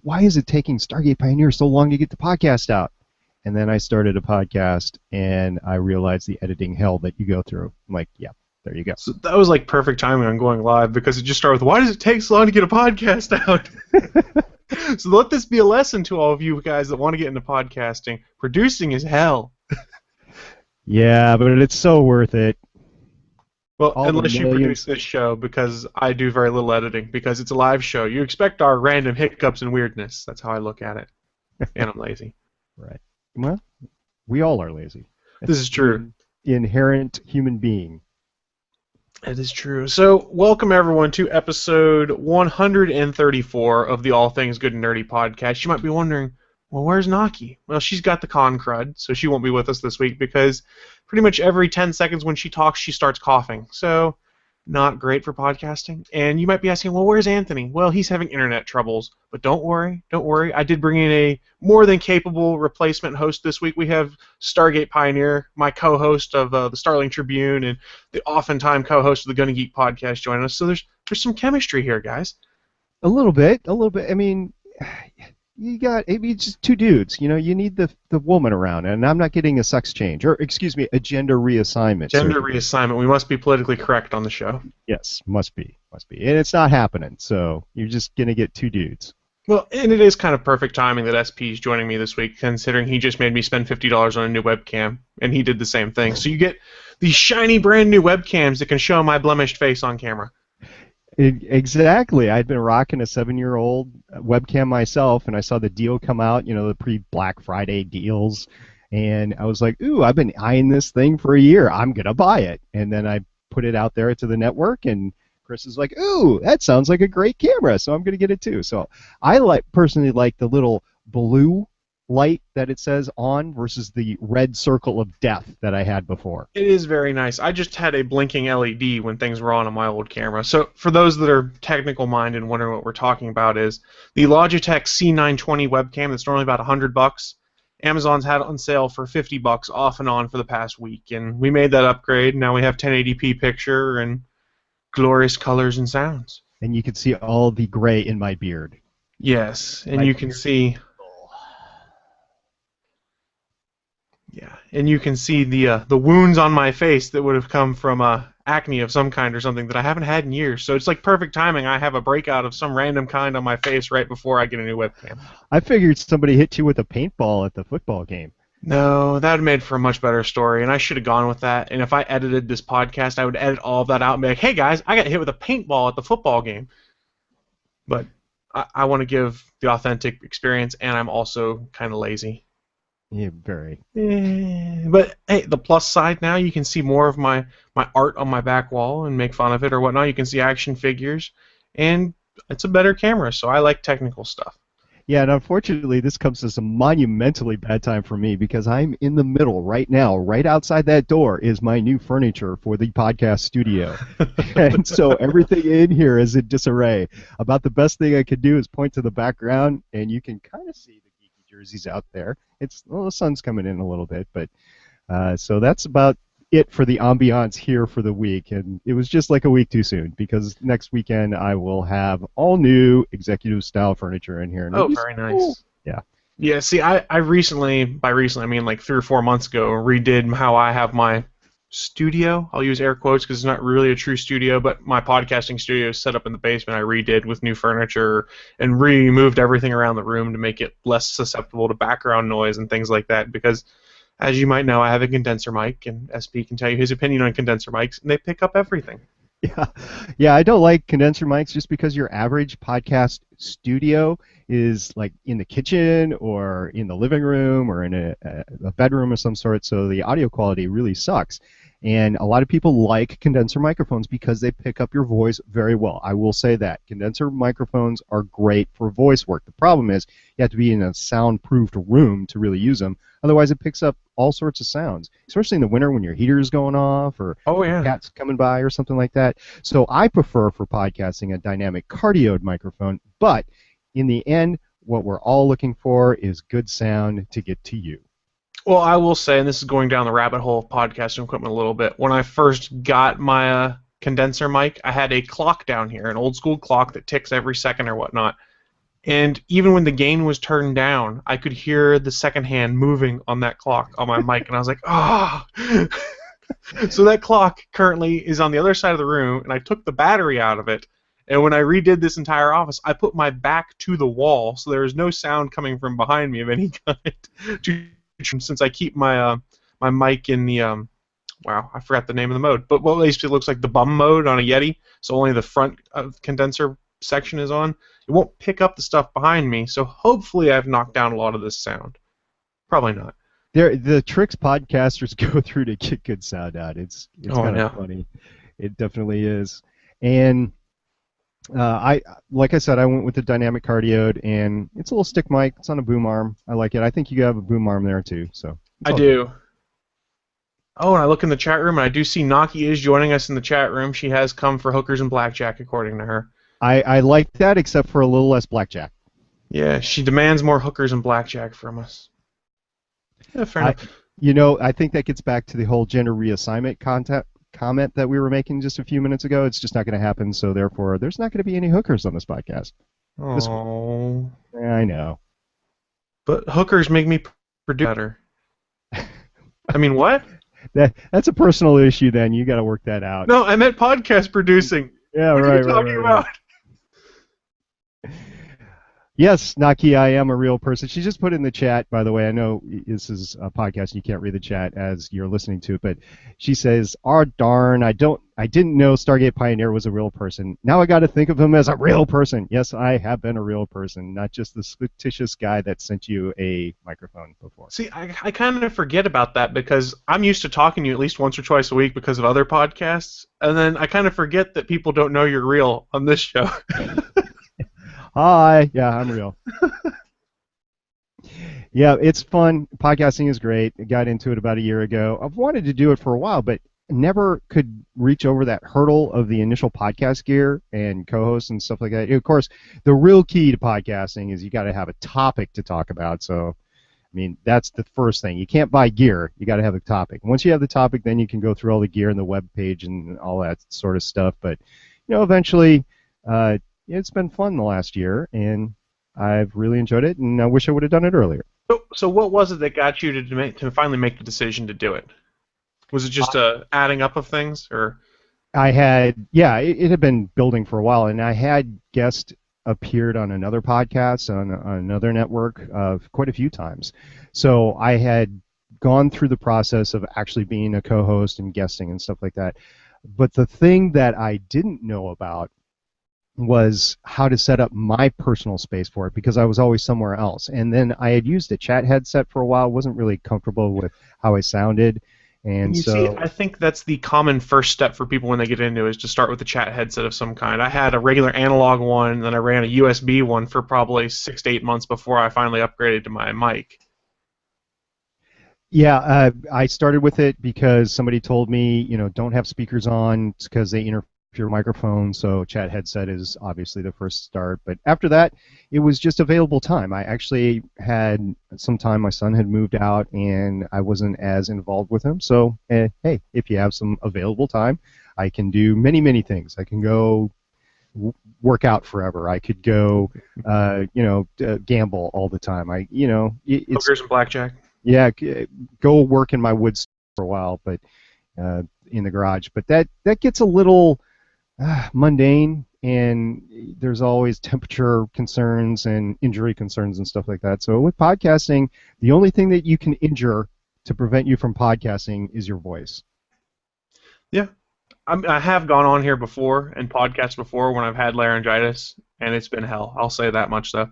why is it taking Stargate Pioneer so long to get the podcast out? And then I started a podcast, and I realized the editing hell that you go through. I'm like, yeah, there you go. So that was like perfect timing on going live because it just started with, why does it take so long to get a podcast out? So let this be a lesson to all of you guys that want to get into podcasting. Producing is hell. Yeah, but it's so worth it. Well, unless you produce this show, because I do very little editing, because it's a live show. You expect our random hiccups and weirdness. That's how I look at it. And I'm lazy. Right. Well, we all are lazy. This is true. The inherent human being. It is true. So, welcome everyone to episode 134 of the All Things Good and Nerdy podcast. You might be wondering, well, where's Naki? Well, she's got the con crud, so she won't be with us this week because pretty much every 10 seconds when she talks, she starts coughing. So, not great for podcasting. And you might be asking, well, where's Anthony? Well, he's having internet troubles. But don't worry. I did bring in a more than capable replacement host this week. We have Stargate Pioneer, my co-host of the Starling Tribune, and the oftentimes co-host of the Gunna Geek podcast joining us. So there's some chemistry here, guys. A little bit. I mean, it's just two dudes. You need the woman around, and I'm not getting a sex change, or excuse me, a gender reassignment. Gender reassignment. We must be politically correct on the show. Yes, must be, and it's not happening. So you're just gonna get two dudes. Well, and it is kind of perfect timing that SP is joining me this week, considering he just made me spend $50 on a new webcam, and he did the same thing. So you get these shiny, brand new webcams that can show my blemished face on camera. Exactly. I'd been rocking a 7-year-old webcam myself, and I saw the deal come out, the pre-Black Friday deals, and I was like, ooh, I've been eyeing this thing for a year. I'm going to buy it. And then I put it out there to the network, and Chris is like, ooh, that sounds like a great camera, so I'm going to get it too. So I personally like the little blue light that it says on versus the red circle of death that I had before. It is very nice. I just had a blinking LED when things were on my old camera. So for those that are technical minded and wondering what we're talking about is the Logitech C920 webcam that's normally about $100. Amazon's had it on sale for $50 off and on for the past week, and we made that upgrade. Now we have 1080p picture and glorious colors and sounds. And you can see all the gray in my beard. Yes, and you can see... Yeah, and you can see the wounds on my face that would have come from acne of some kind or something that I haven't had in years. So it's like perfect timing. I have a breakout of some random kind on my face right before I get a new webcam. I figured somebody hit you with a paintball at the football game. No, that would have made for a much better story, and I should have gone with that. And if I edited this podcast, I would edit all of that out and be like, hey guys, I got hit with a paintball at the football game. But I want to give the authentic experience, and I'm also kind of lazy. Yeah, very. But hey, the plus side now, you can see more of my art on my back wall and make fun of it or whatnot. You can see action figures, and it's a better camera, so I like technical stuff. Yeah, and unfortunately, this comes as a monumentally bad time for me because I'm in the middle right now. Right outside that door is my new furniture for the podcast studio. And so everything in here is in disarray. About the best thing I could do is point to the background, and you can kind of see the geeky jerseys out there. The sun's coming in a little bit, but so that's about it for the ambiance here for the week. And it was just like a week too soon because next weekend I will have all new executive style furniture in here. And very nice. Cool. Yeah. Yeah, see, I recently, by recently I mean like 3 or 4 months ago, redid how I have my studio. I'll use air quotes because it's not really a true studio, but my podcasting studio is set up in the basement. I redid with new furniture and removed everything around the room to make it less susceptible to background noise and things like that because, as you might know, I have a condenser mic, and SP can tell you his opinion on condenser mics, and they pick up everything. Yeah, I don't like condenser mics just because your average podcast studio is like in the kitchen or in the living room or in a bedroom of some sort, so the audio quality really sucks. And a lot of people like condenser microphones because they pick up your voice very well. I will say that. Condenser microphones are great for voice work. The problem is you have to be in a soundproofed room to really use them. Otherwise, it picks up all sorts of sounds, especially in the winter when your heater is going off or cats coming by or something like that. So I prefer for podcasting a dynamic cardioid microphone, but in the end, what we're all looking for is good sound to get to you. Well, I will say, and this is going down the rabbit hole of podcasting equipment a little bit, when I first got my condenser mic, I had a clock down here, an old school clock that ticks every second or whatnot. And even when the gain was turned down, I could hear the second hand moving on that clock on my mic, and I was like, ah. So that clock currently is on the other side of the room, and I took the battery out of it. And when I redid this entire office, I put my back to the wall, so there is no sound coming from behind me of any kind. Since I keep my mic in the wow, I forgot the name of the mode, but what basically looks like the bum mode on a Yeti, so only the front condenser section is on. It won't pick up the stuff behind me, so hopefully I've knocked down a lot of this sound. Probably not. The tricks podcasters go through to get good sound out. It's Oh, I kind of know. funny. It definitely is. And I like I said, I went with the dynamic cardioid, and it's a little stick mic. It's on a boom arm. I like it. I think you have a boom arm there too, so it's I all good. do. Oh, and I look in the chat room, and I do see Naki is joining us in the chat room. She has come for hookers and blackjack, according to her. I like that, except for a little less blackjack. Yeah, she demands more hookers and blackjack from us. Yeah, fair I, enough. I think that gets back to the whole gender reassignment comment that we were making just a few minutes ago. It's just not going to happen, so therefore, there's not going to be any hookers on this podcast. This week. Oh, I know. but hookers make me produce better. I mean, what? That's a personal issue. Then you got to work that out. No, I meant podcast producing. Yeah, What are right, you talking right. about? Yes, Naki, I am a real person. She just put in the chat, by the way. I know this is a podcast and you can't read the chat as you're listening to it, but she says, "Oh darn, I didn't know Stargate Pioneer was a real person. Now I got to think of him as a real person." Yes, I have been a real person, not just the fictitious guy that sent you a microphone before. See, I kind of forget about that because I'm used to talking to you at least once or twice a week because of other podcasts, and then I kind of forget that people don't know you're real on this show. Hi, yeah, I'm real. Yeah, it's fun. Podcasting is great. I got into it about a year ago. I've wanted to do it for a while, but never could reach over that hurdle of the initial podcast gear and co-hosts and stuff like that. Of course, the real key to podcasting is you got to have a topic to talk about. So, I mean, that's the first thing. You can't buy gear. You got to have a topic. Once you have the topic, then you can go through all the gear and the web page and all that sort of stuff. But, eventually, it's been fun the last year, and I've really enjoyed it, and I wish I would have done it earlier. So what was it that got you to finally make the decision to do it? Was it just a adding up of things, or? It had been building for a while, and I had guest appeared on another podcast on another network quite a few times. So I had gone through the process of actually being a co-host and guesting and stuff like that. But the thing that I didn't know about was how to set up my personal space for it because I was always somewhere else. And then I had used a chat headset for a while, wasn't really comfortable with how I sounded. And You see, I think that's the common first step for people when they get into it is to start with a chat headset of some kind. I had a regular analog one, and then I ran a USB one for probably 6 to 8 months before I finally upgraded to my mic. Yeah, I started with it because somebody told me, don't have speakers on because they interfere with your microphone. So chat headset is obviously the first start. But after that, it was just available time. I actually had some time. My son had moved out, and I wasn't as involved with him. So hey, if you have some available time, I can do many, many things. I can go work out forever. I could go, gamble all the time. It's Hookers and blackjack. yeah, go work in my woods for a while, but in the garage. But that gets a little mundane, and there's always temperature concerns and injury concerns and stuff like that. So with podcasting, the only thing that you can injure to prevent you from podcasting is your voice. Yeah. I have gone on here before and podcasts before when I've had laryngitis, and it's been hell. I'll say that much, though.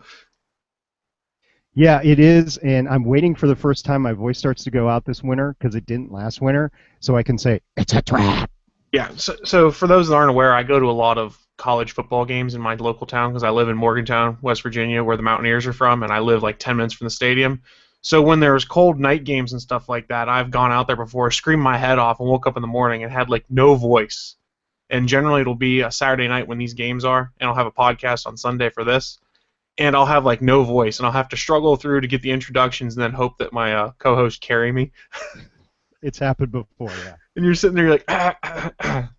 Yeah, it is, and I'm waiting for the first time my voice starts to go out this winter because it didn't last winter, so I can say, it's a trap. Yeah, so for those that aren't aware, I go to a lot of college football games in my local town because I live in Morgantown, West Virginia, where the Mountaineers are from, and I live like 10 minutes from the stadium. So when there's cold night games and stuff like that, I've gone out there before, screamed my head off, and woke up in the morning and had like no voice. And generally it'll be a Saturday night when these games are, and I'll have a podcast on Sunday for this, and I'll have like no voice, and I'll have to struggle through to get the introductions and then hope that my co-host carry me. It's happened before, yeah. And you're sitting there like, ah, ah, ah.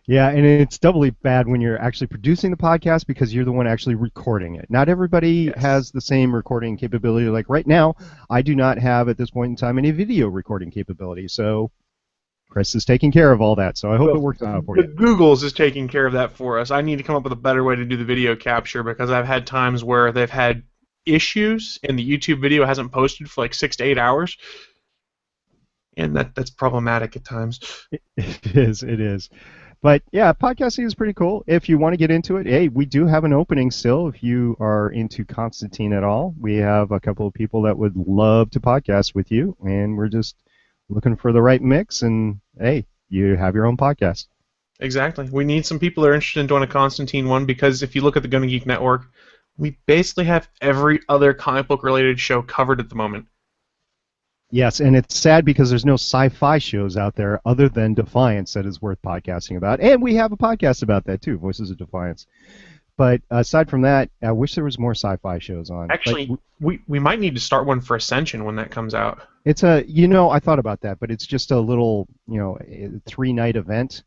Yeah, and it's doubly bad when you're actually producing the podcast because you're the one actually recording it. Not everybody Yes. has the same recording capability. Like right now, I do not have at this point in time any video recording capability. So Chris is taking care of all that. So I hope it Well, works out for the you. Google's is taking care of that for us. I need to come up with a better way to do the video capture because I've had times where they've had issues and the YouTube video hasn't posted for like 6 to 8 hours, and that's problematic at times. It is. It is. But yeah, podcasting is pretty cool. If you want to get into it, hey, we do have an opening still. If you are into Constantine at all, we have a couple of people that would love to podcast with you, and we're just looking for the right mix. And hey, you have your own podcast. Exactly. We need some people that are interested in doing a Constantine one because if you look at the Gunna Geek Network, we basically have every other comic book related show covered at the moment. Yes, and it's sad because there's no sci-fi shows out there other than Defiance that is worth podcasting about, and we have a podcast about that too, Voices of Defiance. But aside from that, I wish there was more sci-fi shows on. Like Actually, we might need to start one for Ascension when that comes out. it's I thought about that, but it's just a little, 3-night event,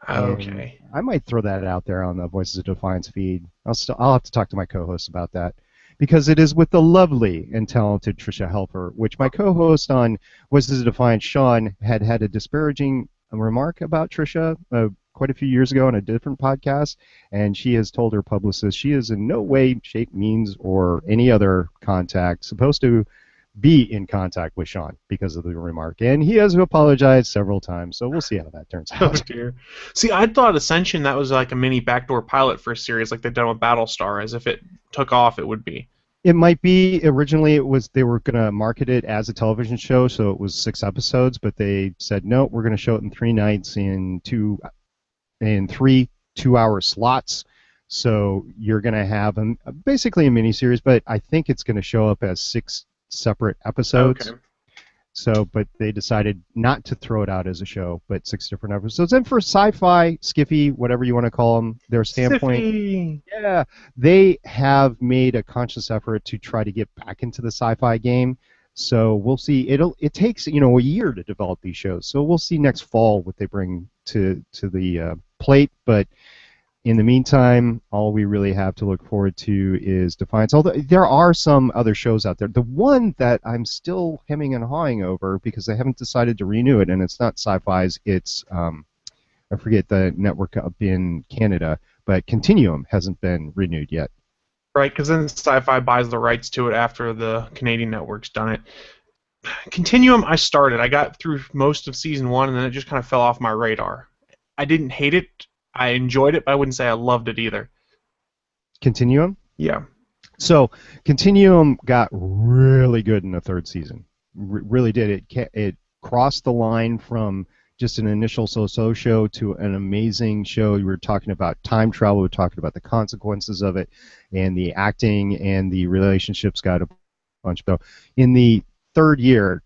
and Okay. I might throw that out there on the Voices of Defiance feed. I'll have to talk to my co-hosts about that because it is with the lovely and talented Trisha Helfer, which my co-host on Voices of Defiance, Sean, had a disparaging remark about Trisha quite a few years ago on a different podcast, and she has told her publicist she is in no way, shape, means, or any other contact supposed to be in contact with Sean because of the remark, and he has apologized several times. So we'll see how that turns Oh out. dear. See, I thought Ascension that was like a mini backdoor pilot for a series like they've done with Battlestar, as if it took off it would be. It might be originally it was they were going to market it as a television show, so it was 6 episodes, but they said no, we're going to show it in 3 nights in three 2-hour slots. So you're going to have basically a mini series, but I think it's going to show up as 6 separate Okay. episodes. So, but they decided not to throw it out as a show, but 6 different episodes. And for sci-fi, skiffy, whatever you want to call them, their standpoint, Siffy. yeah, they have made a conscious effort to try to get back into the sci-fi game. So we'll see. It takes a year to develop these shows. So we'll see next fall what they bring to the plate. But in the meantime, all we really have to look forward to is Defiance. Although there are some other shows out there. The one that I'm still hemming and hawing over because they haven't decided to renew it, and it's not Sci-Fi's. It's I forget the network up in Canada, but Continuum hasn't been renewed yet. Right, because then Sci-Fi buys the rights to it after the Canadian network's done it. Continuum, I started. I got through most of season one, and then it just kind of fell off my radar. I didn't hate it. I enjoyed it, but I wouldn't say I loved it either. Continuum. Yeah. So Continuum got really good in the third season. Really did. It crossed the line from just an initial so-so show to an amazing show. We were talking about time travel. We were talking about the consequences of it, and the acting and the relationships got a bunch better. In the third year,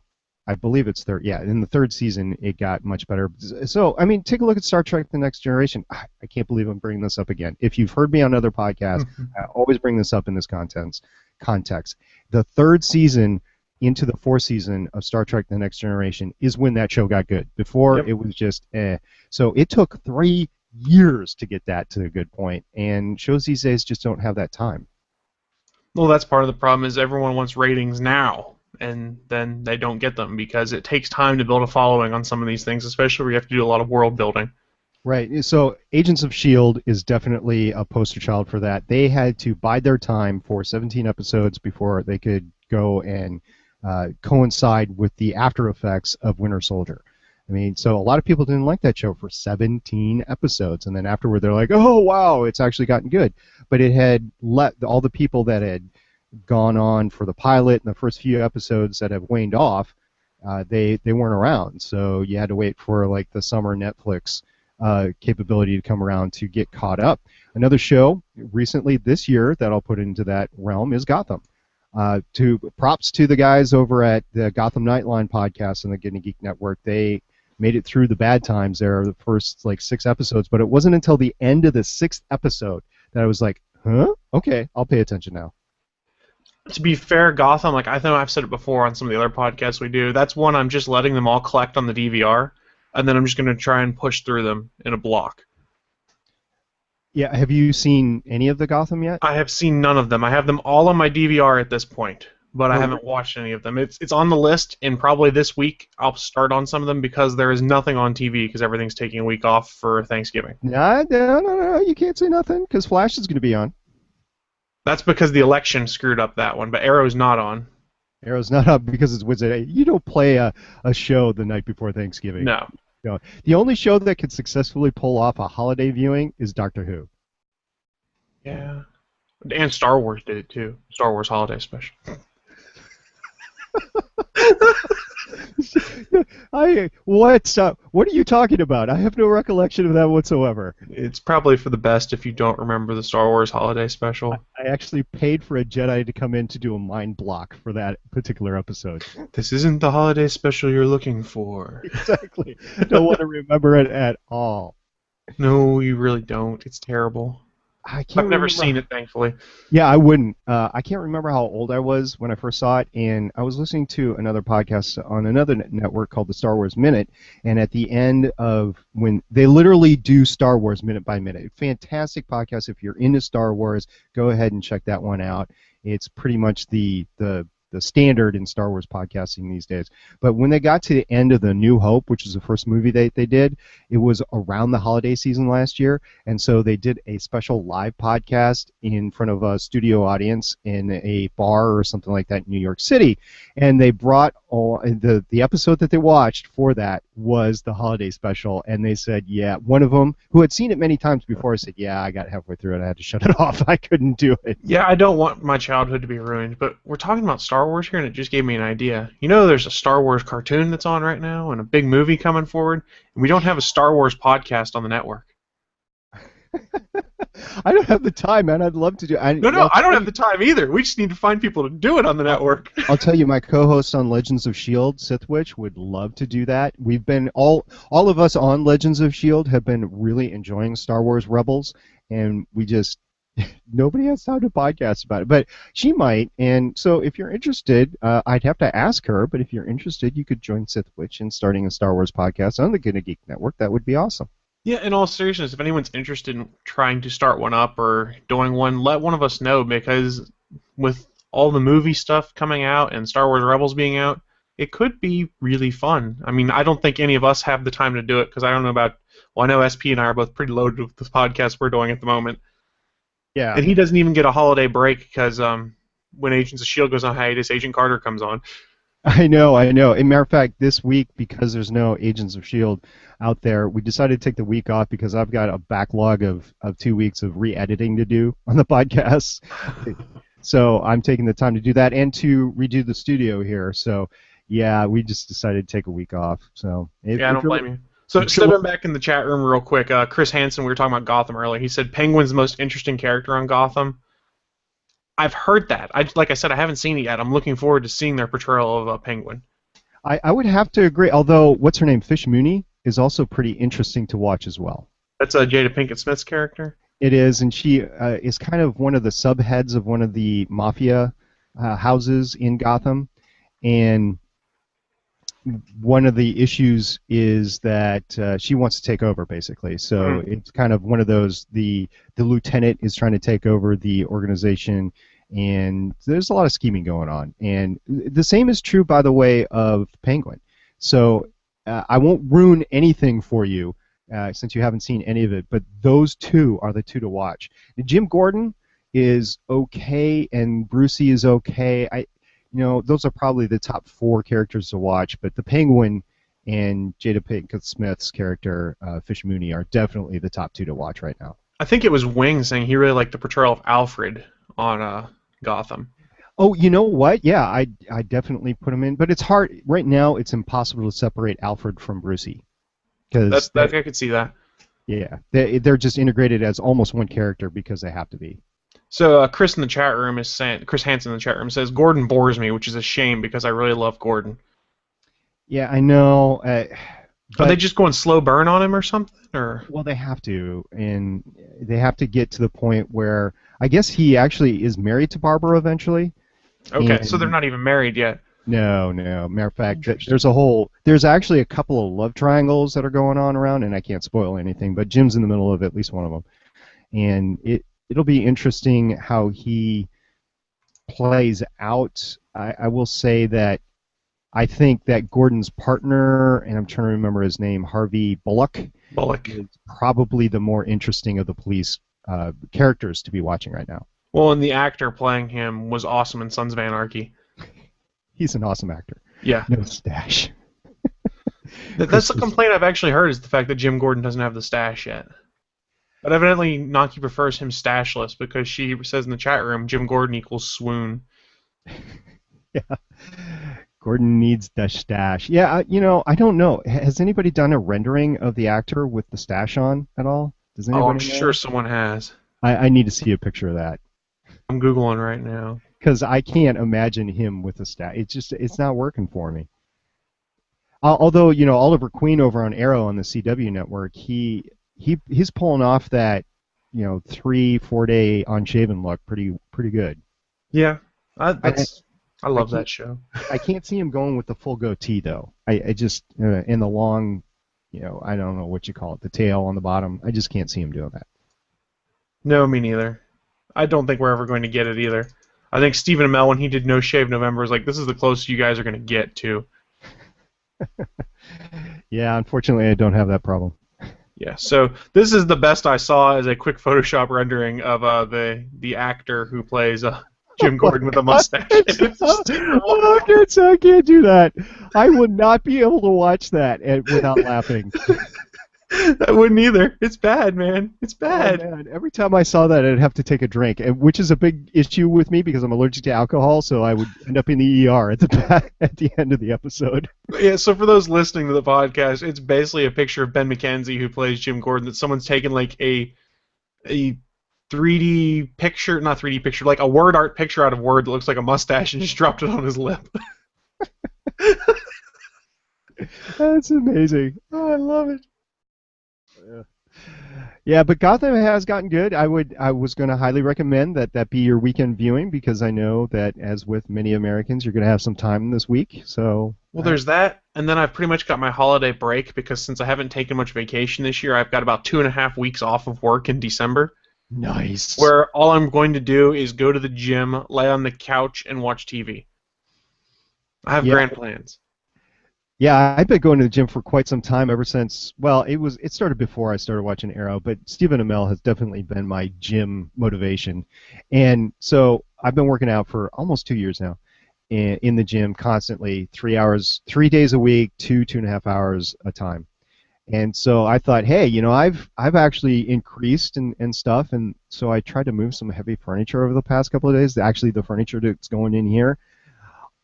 I believe it's third. Yeah, in the third season, it got much better. So, I mean, take a look at Star Trek: The Next Generation. I can't believe I'm bringing this up again. If you've heard me on other podcasts, I always bring this up in this context. The third season into the fourth season of Star Trek: The Next Generation is when that show got good. Before, Yep. it was just eh. So it took 3 years to get that to a good point, and shows these days just don't have that time. Well, that's part of the problem is everyone wants ratings now, and then they don't get them because it takes time to build a following on some of these things, especially where you have to do a lot of world building. Right. So Agents of S.H.I.E.L.D. is definitely a poster child for that. They had to bide their time for 17 episodes before they could go and coincide with the after effects of Winter Soldier. I mean, so a lot of people didn't like that show for 17 episodes, and then afterward they're like, oh, wow, it's actually gotten good. But it had let all the people that had gone on for the pilot and the first few episodes that have waned off, they weren't around. So you had to wait for like the summer Netflix capability to come around to get caught up. Another show recently this year that I'll put into that realm is Gotham. To props to the guys over at the Gotham Nightline podcast and the Getting Geek Network. They made it through the bad times there, the first like 6 episodes, but it wasn't until the end of the 6th episode that I was like, huh? Okay, I'll pay attention now. To be fair, Gotham, like I know I've said it before on some of the other podcasts we do, that's one I'm just letting them all collect on the DVR, and then I'm just going to try and push through them in a block. Yeah, have you seen any of the Gotham yet? I have seen none of them. I have them all on my DVR at this point, but I Oh, haven't watched any of them. It's on the list, and probably this week I'll start on some of them because there is nothing on TV because everything's taking a week off for Thanksgiving. no, you can't say nothing because Flash is going to be on. That's because the election screwed up that one, but Arrow's not on. Arrow's not up because it's Wednesday. You don't play a show the night before Thanksgiving. No. No. The only show that could successfully pull off a holiday viewing is Doctor Who. Yeah. And Star Wars did it too. Star Wars Holiday Special. What are you talking about? I have no recollection of that whatsoever. It's probably for the best if you don't remember the Star Wars Holiday Special. I actually paid for a Jedi to come in to do a mind block for that particular episode. This isn't the holiday special you're looking for. Exactly. I don't want to remember it at all. No, you really don't. It's terrible. I've never seen it, thankfully. Yeah, I wouldn't. I can't remember how old I was when I first saw it, and I was listening to another podcast on another network called the Star Wars Minute, and at the end of when they literally do Star Wars minute by minute, fantastic podcast. If you're into Star Wars, go ahead and check that one out. It's pretty much the standard in Star Wars podcasting these days. But when they got to the end of The New Hope, which is the first movie they did, it was around the holiday season last year, and so they did a special live podcast in front of a studio audience in a bar or something like that in New York City, and they brought all the episode that they watched for that was the holiday special, and they said, yeah, one of them, who had seen it many times before, said, yeah, I got halfway through it, I had to shut it off, I couldn't do it. Yeah, I don't want my childhood to be ruined, but we're talking about Star Wars here, and it just gave me an idea. You know, there's a Star Wars cartoon that's on right now, and a big movie coming forward, and we don't have a Star Wars podcast on the network. I don't have the time, man. I'd love to do. No, I don't have the time either. We just need to find people to do it on the network. I'll tell you, my co-host on Legends of S.H.I.E.L.D., Sithwich, would love to do that. We've been all of us on Legends of S.H.I.E.L.D. have been really enjoying Star Wars Rebels, and we just nobody has time to podcast about it. But she might, and so if you're interested, I'd have to ask her. But if you're interested, you could join Sithwich in starting a Star Wars podcast on the Gonna Geek Network. That would be awesome. Yeah, in all seriousness, if anyone's interested in trying to start one up or doing one, let one of us know, because with all the movie stuff coming out and Star Wars Rebels being out, it could be really fun. I mean, I don't think any of us have the time to do it because I don't know about. Well, I know SP and I are both pretty loaded with the podcast we're doing at the moment. Yeah. And he doesn't even get a holiday break because when Agents of S.H.I.E.L.D. goes on hiatus, Agent Carter comes on. I know. As a matter of fact, this week, because there's no Agents of S.H.I.E.L.D. out there, we decided to take the week off because I've got a backlog of 2 weeks of re-editing to do on the podcast. So I'm taking the time to do that and to redo the studio here. So, yeah, we just decided to take a week off. So I don't blame you. So stepping back in the chat room real quick, Chris Hansen, we were talking about Gotham earlier. He said Penguin's the most interesting character on Gotham. I've heard that. Like I said, I haven't seen it yet. I'm looking forward to seeing their portrayal of Penguin. I would have to agree, although, what's her name, Fish Mooney, is also pretty interesting to watch as well. That's Jada Pinkett Smith's character? It is, and she is kind of one of the subheads of one of the mafia houses in Gotham, and one of the issues is that she wants to take over, basically. So it's kind of one of those, the lieutenant is trying to take over the organization, and there's a lot of scheming going on. And the same is true, by the way, of Penguin. So I won't ruin anything for you since you haven't seen any of it, but those two are the two to watch. And Jim Gordon is okay, and Brucey is okay. Those are probably the top 4 characters to watch, but the Penguin and Jada Pinkett Smith's character, Fish Mooney, are definitely the top 2 to watch right now. I think it was Wing saying he really liked the portrayal of Alfred on Gotham. Oh, you know what? Yeah, I definitely put him in, but it's hard. Right now, it's impossible to separate Alfred from Brucey. I could see that. Yeah, they're just integrated as almost one character because they have to be. So Chris in the chat room is saying, Chris Hansen in the chat room says, Gordon bores me, which is a shame because I really love Gordon. Yeah, I know. Are they just going slow burn on him or something? Or? Well, they have to, and they have to get to the point where I guess he actually is married to Barbara eventually. Okay, so they're not even married yet. No. Matter of fact, there's actually a couple of love triangles that are going on around, and I can't spoil anything, but Jim's in the middle of at least one of them. and it'll be interesting how he plays out. I will say that I think that Gordon's partner, and I'm trying to remember his name, Harvey Bullock, Bullock. is probably the more interesting of the police characters to be watching right now. Well, and the actor playing him was awesome in Sons of Anarchy. He's an awesome actor. Yeah. No stash. That's the complaint I've actually heard, is the fact that Jim Gordon doesn't have the stash yet. But evidently, Naki prefers him stashless because she says in the chat room, Jim Gordon equals swoon. Yeah. Gordon needs the stash. Yeah, I don't know. Has anybody done a rendering of the actor with the stash on at all? Does anybody Oh, I'm know? sure someone has. I need to see a picture of that. I'm Googling right now. Because I can't imagine him with a stash. It's not working for me. Although, Oliver Queen over on Arrow on the CW network, he's pulling off that, 3-4 day unshaven look pretty good. Yeah, I love I that show. I can't see him going with the full goatee though. I just in the long, I don't know what you call it, the tail on the bottom. I just can't see him doing that. No, me neither. I don't think we're ever going to get it either. I think Stephen Amell, when he did No Shave November, was like, this is the closest you guys are going to get to. Yeah, unfortunately, I don't have that problem. Yeah, so this is the best I saw as a quick Photoshop rendering of the actor who plays Jim Gordon with a mustache. I can't do that. I would not be able to watch that without laughing. I wouldn't either. It's bad, man. It's bad. Oh, man. Every time I saw that, I'd have to take a drink, which is a big issue with me because I'm allergic to alcohol, so I would end up in the ER at the end of the episode. Yeah, so for those listening to the podcast, it's basically a picture of Ben McKenzie, who plays Jim Gordon, that someone's taken like a 3D picture, not 3D picture, like a word art picture out of Word that looks like a mustache and just dropped it on his lip. That's amazing. Oh, I love it. Yeah, but Gotham has gotten good. I was going to highly recommend that be your weekend viewing because I know that, as with many Americans, you're going to have some time this week. So well, there's that, and then I've pretty much got my holiday break because since I haven't taken much vacation this year, I've got about 2.5 weeks off of work in December. Nice. Where all I'm going to do is go to the gym, lay on the couch, and watch TV. I have grand plans. Yeah, I've been going to the gym for quite some time, ever since, well, it started before I started watching Arrow, but Stephen Amell has definitely been my gym motivation. And so I've been working out for almost 2 years now in the gym constantly, 3 hours, 3 days a week, 2.5 hours a time. And so I thought, hey, I've actually increased and stuff, and so I tried to move some heavy furniture over the past couple of days. Actually, the furniture that's going in here,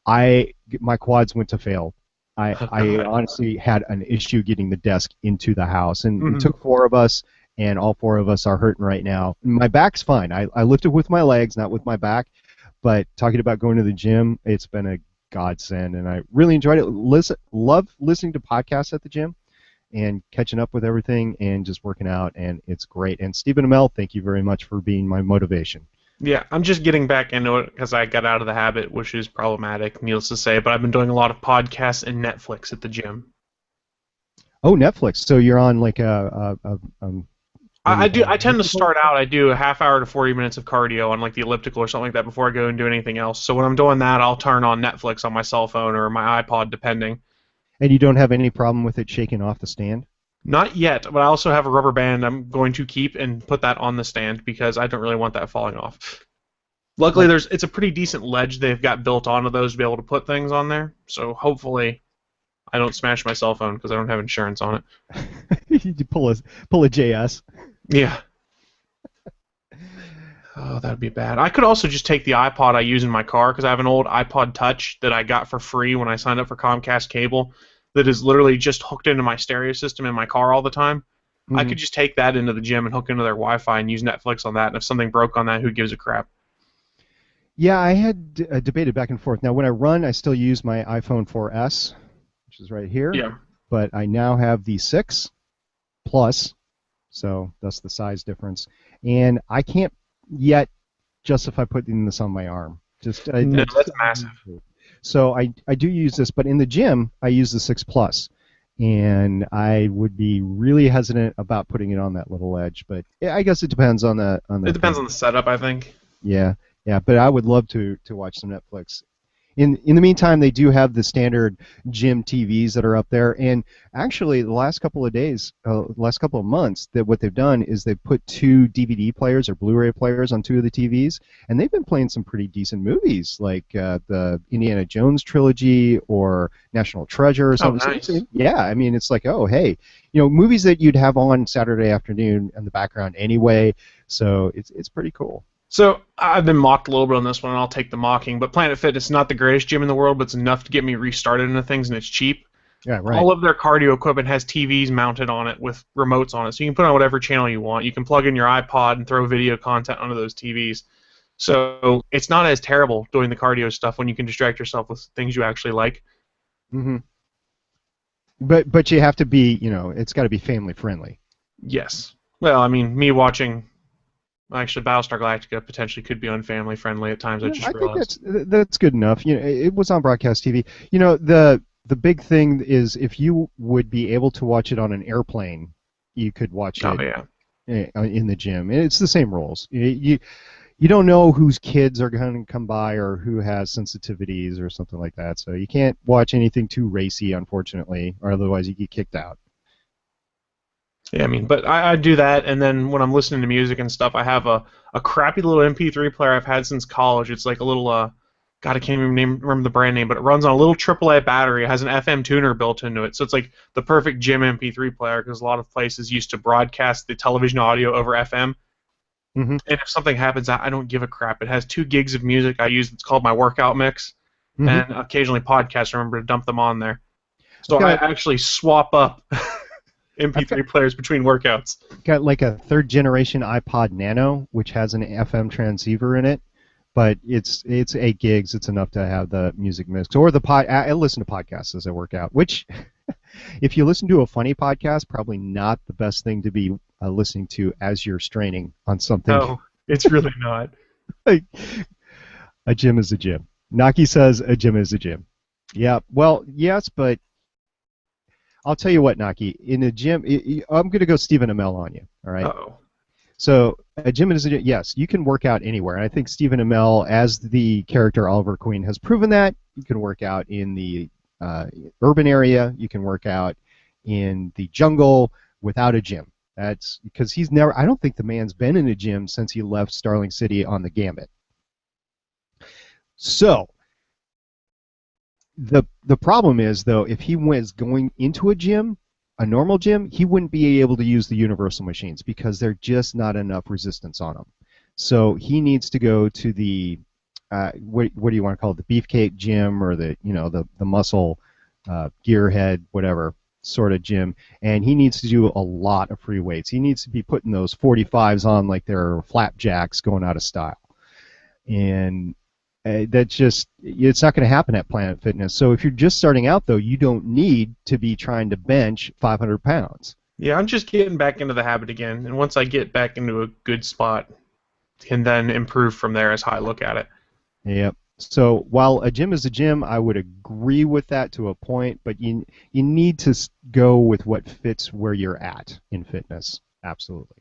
my quads went to fail. I honestly had an issue getting the desk into the house, and it took 4 of us, and all 4 of us are hurting right now. My back's fine. I lifted with my legs, not with my back, but talking about going to the gym, it's been a godsend, and I really enjoyed it. Love listening to podcasts at the gym and catching up with everything and just working out, and it's great. And Stephen Amell, thank you very much for being my motivation. Yeah, I'm just getting back into it because I got out of the habit, which is problematic, needless to say, but I've been doing a lot of podcasts and Netflix at the gym. Oh, Netflix. So you're on like I tend to start out, I do a half hour to 40 minutes of cardio on like the elliptical or something like that before I go and do anything else. So when I'm doing that, I'll turn on Netflix on my cell phone or my iPod, depending. And you don't have any problem with it shaking off the stand? Not yet, but I also have a rubber band I'm going to keep and put that on the stand because I don't really want that falling off. Luckily, it's a pretty decent ledge they've got built onto those to be able to put things on there, so hopefully I don't smash my cell phone because I don't have insurance on it. You pull a JS. Yeah. Oh, that would be bad. I could also just take the iPod I use in my car because I have an old iPod Touch that I got for free when I signed up for Comcast Cable that is literally just hooked into my stereo system in my car all the time. I could just take that into the gym and hook into their Wi-Fi and use Netflix on that, and if something broke on that, who gives a crap? Yeah, I had debated back and forth. Now, when I run, I still use my iPhone 4S, which is right here. Yeah. But I now have the 6 Plus, so that's the size difference. And I can't yet justify putting this on my arm. No, that's massive. So I do use this, but in the gym, I use the 6 Plus. and I would be really hesitant about putting it on that little edge. But yeah, I guess it depends on It the depends kind on of the setup, I think. yeah, yeah. But I would love to watch some Netflix. In the meantime, they do have the standard gym TVs that are up there, and actually, the last couple of days, last couple of months, that what they've done is they've put two DVD players or Blu-ray players on two of the TVs, and they've been playing some pretty decent movies, like the Indiana Jones trilogy or National Treasure or Oh, something. nice. Yeah, I mean, it's like, oh, hey, movies that you'd have on Saturday afternoon in the background anyway. So it's pretty cool. So I've been mocked a little bit on this one, and I'll take the mocking. But Planet Fitness is not the greatest gym in the world, but it's enough to get me restarted into things, and it's cheap. Yeah, right. All of their cardio equipment has TVs mounted on it with remotes on it, so you can put on whatever channel you want. You can plug in your iPod and throw video content onto those TVs. So it's not as terrible doing the cardio stuff when you can distract yourself with things you actually like. Hmm. But you have to be, it's got to be family friendly. Yes. Well, I mean, me watching actually Battlestar Galactica potentially could be unfamily friendly at times. I Yeah, just I think realized. that's good enough. It was on broadcast TV. The big thing is if you would be able to watch it on an airplane, you could watch Oh it yeah. in the gym. And it's the same rules. You don't know whose kids are going to come by or who has sensitivities or something like that. So you can't watch anything too racy, unfortunately, or otherwise you get kicked out. Yeah, I mean, but I do that, and then when I'm listening to music and stuff, I have a crappy little MP3 player I've had since college. It's like a little, God, I can't even remember the brand name, but it runs on a little AAA battery. It has an FM tuner built into it, so it's like the perfect gym MP3 player because a lot of places used to broadcast the television audio over FM. Hmm. And if something happens, I don't give a crap. It has 2 gigs of music I use. It's called my workout mix, Hmm. and occasionally podcasts. I remember to dump them on there. I've So I got actually swap up I've got MP3 players between workouts. got like a third generation iPod Nano, which has an FM transceiver in it, but it's 8 gigs. It's enough to have the music mix or the pod. I listen to podcasts as I work out, which, if you listen to a funny podcast, probably not the best thing to be listening to as you're straining on something. No, it's really not. Like a gym is a gym. Naki says a gym is a gym. Yeah, well, yes, but I'll tell you what, Naki. In a gym, I'm going to go Stephen Amell on you. All right. Oh. So a gym is a gym. Yes, you can work out anywhere, and I think Stephen Amell, as the character Oliver Queen, has proven that you can work out in the urban area. You can work out in the jungle without a gym. That's because he's never. I don't think the man's been in a gym since he left Starling City on the Gambit. So the problem is though, if he was going into a gym, a normal gym, he wouldn't be able to use the universal machines because there's just not enough resistance on them. So he needs to go to the what do you want to call it, the beefcake gym or the muscle gearhead whatever sort of gym, and he needs to do a lot of free weights. He needs to be putting those 45s on like they're flapjacks going out of style, and that's just, it's not going to happen at Planet Fitness. So if you're just starting out, though, you don't need to be trying to bench 500 pounds. Yeah, I'm just getting back into the habit again, and once I get back into a good spot, can then improve from there is how I look at it. Yep. So while a gym is a gym, I would agree with that to a point, but you need to go with what fits where you're at in fitness. Absolutely.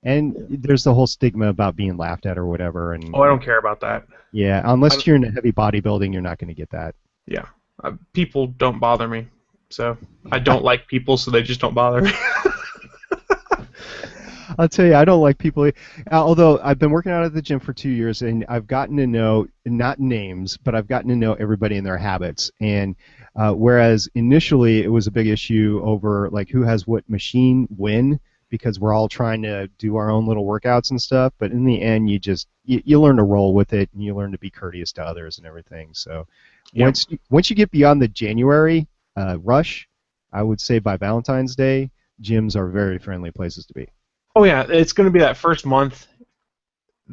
And there's the whole stigma about being laughed at or whatever. Oh, I And don't care about that. yeah, I, unless you're into heavy bodybuilding, you're not going to get that. yeah, people don't bother me, so I don't like people, so they just don't bother me. I'll tell you, I don't like people. Although I've been working out at the gym for 2 years, and I've gotten to know, not names, but I've gotten to know everybody and their habits. And whereas initially it was a big issue over like who has what machine when, because we're all trying to do our own little workouts and stuff. But in the end, you learn to roll with it, and you learn to be courteous to others and everything. So Yep. once you get beyond the January rush, I would say by Valentine's Day, gyms are very friendly places to be. Oh yeah, it's going to be that first month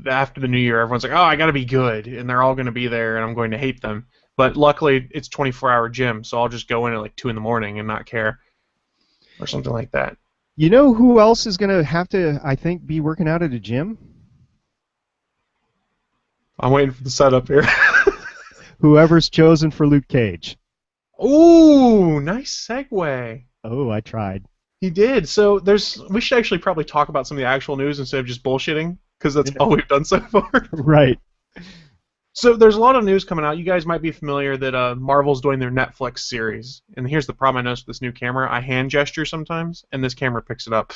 after the new year. Everyone's like, "Oh, I got to be good," and they're all going to be there, and I'm going to hate them. But luckily, it's 24-hour gym, so I'll just go in at like 2 in the morning and not care, or something like that. You know who else is going to have to, I think, be working out at a gym? I'm waiting for the setup here. Whoever's chosen for Luke Cage. Ooh, nice segue. Oh, I tried. He did. So we should actually probably talk about some of the actual news instead of just bullshitting, because that's Yeah. all we've done so far. Right. So there's a lot of news coming out. You guys might be familiar that Marvel's doing their Netflix series. And here's the problem I noticed with this new camera. I hand gesture sometimes, and this camera picks it up.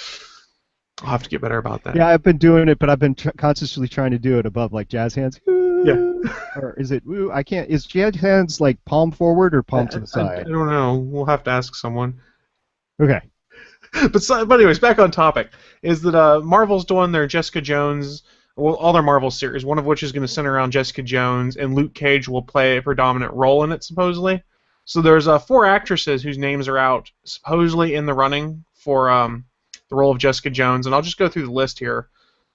I'll have to get better about that. Yeah, I've been doing it, but I've been consciously trying to do it above like jazz hands. Yeah. Or is it? Ooh, I can't. Is jazz hands like palm forward or palm to the I side? don't know. We'll have to ask someone. Okay. But anyways, back on topic. Is that Marvel's doing their Jessica Jones, well, all their Marvel series, one of which is going to center around Jessica Jones, and Luke Cage will play a predominant role in it, supposedly. So there's 4 actresses whose names are out, supposedly in the running for the role of Jessica Jones, and I'll just go through the list here.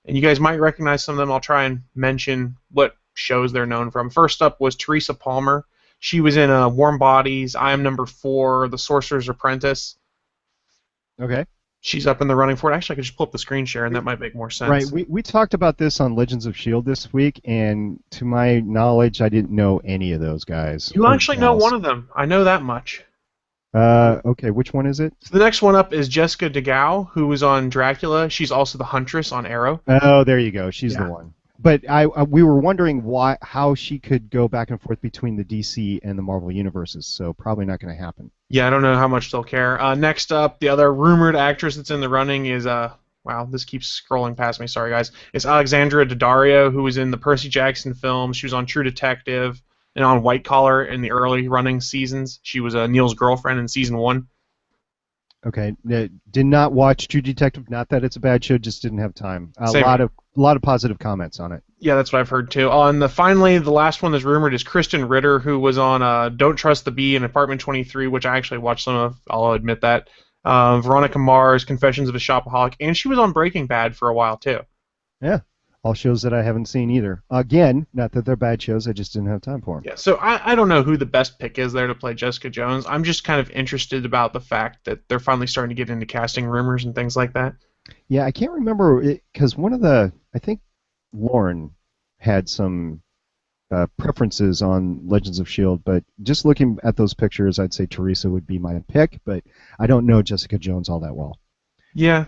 And you guys might recognize some of them. I'll try and mention what shows they're known from. First up was Teresa Palmer. She was in Warm Bodies, I Am Number 4, The Sorcerer's Apprentice. Okay. She's up in the running for it. Actually, I could just pull up the screen share, and that might make more sense. Right. We talked about this on Legends of S.H.I.E.L.D. this week, and to my knowledge, I didn't know any of those guys. You actually know one of them. I know that much. Okay, which one is it? So the next one up is Jessica DeGao, who was on Dracula. She's also the Huntress on Arrow. Oh, there you go. She's the one. But we were wondering how she could go back and forth between the DC and the Marvel universes, so probably not going to happen. Yeah, I don't know how much they'll care. Next up, the other rumored actress that's in the running is, wow, this keeps scrolling past me, sorry guys. It's Alexandra Daddario, who was in the Percy Jackson films. She was on True Detective and on White Collar in the early running seasons. She was Neil's girlfriend in season 1. Okay, did not watch True Detective. Not that it's a bad show, just didn't have time. A lot of positive comments on it. Yeah, that's what I've heard too. Finally, the last one that's rumored is Kristen Ritter, who was on Don't Trust the Bee in Apartment 23, which I actually watched some of. I'll admit that. Veronica Mars, Confessions of a Shopaholic, and she was on Breaking Bad for a while too. Yeah, all shows that I haven't seen either. Again, not that they're bad shows, I just didn't have time for them. Yeah, so I don't know who the best pick is there to play Jessica Jones. I'm just kind of interested about the fact that they're finally starting to get into casting rumors and things like that. Yeah, I can't remember because I think Lauren had some preferences on Legends of S.H.I.E.L.D., but just looking at those pictures, I'd say Teresa would be my pick, but I don't know Jessica Jones all that well. Yeah.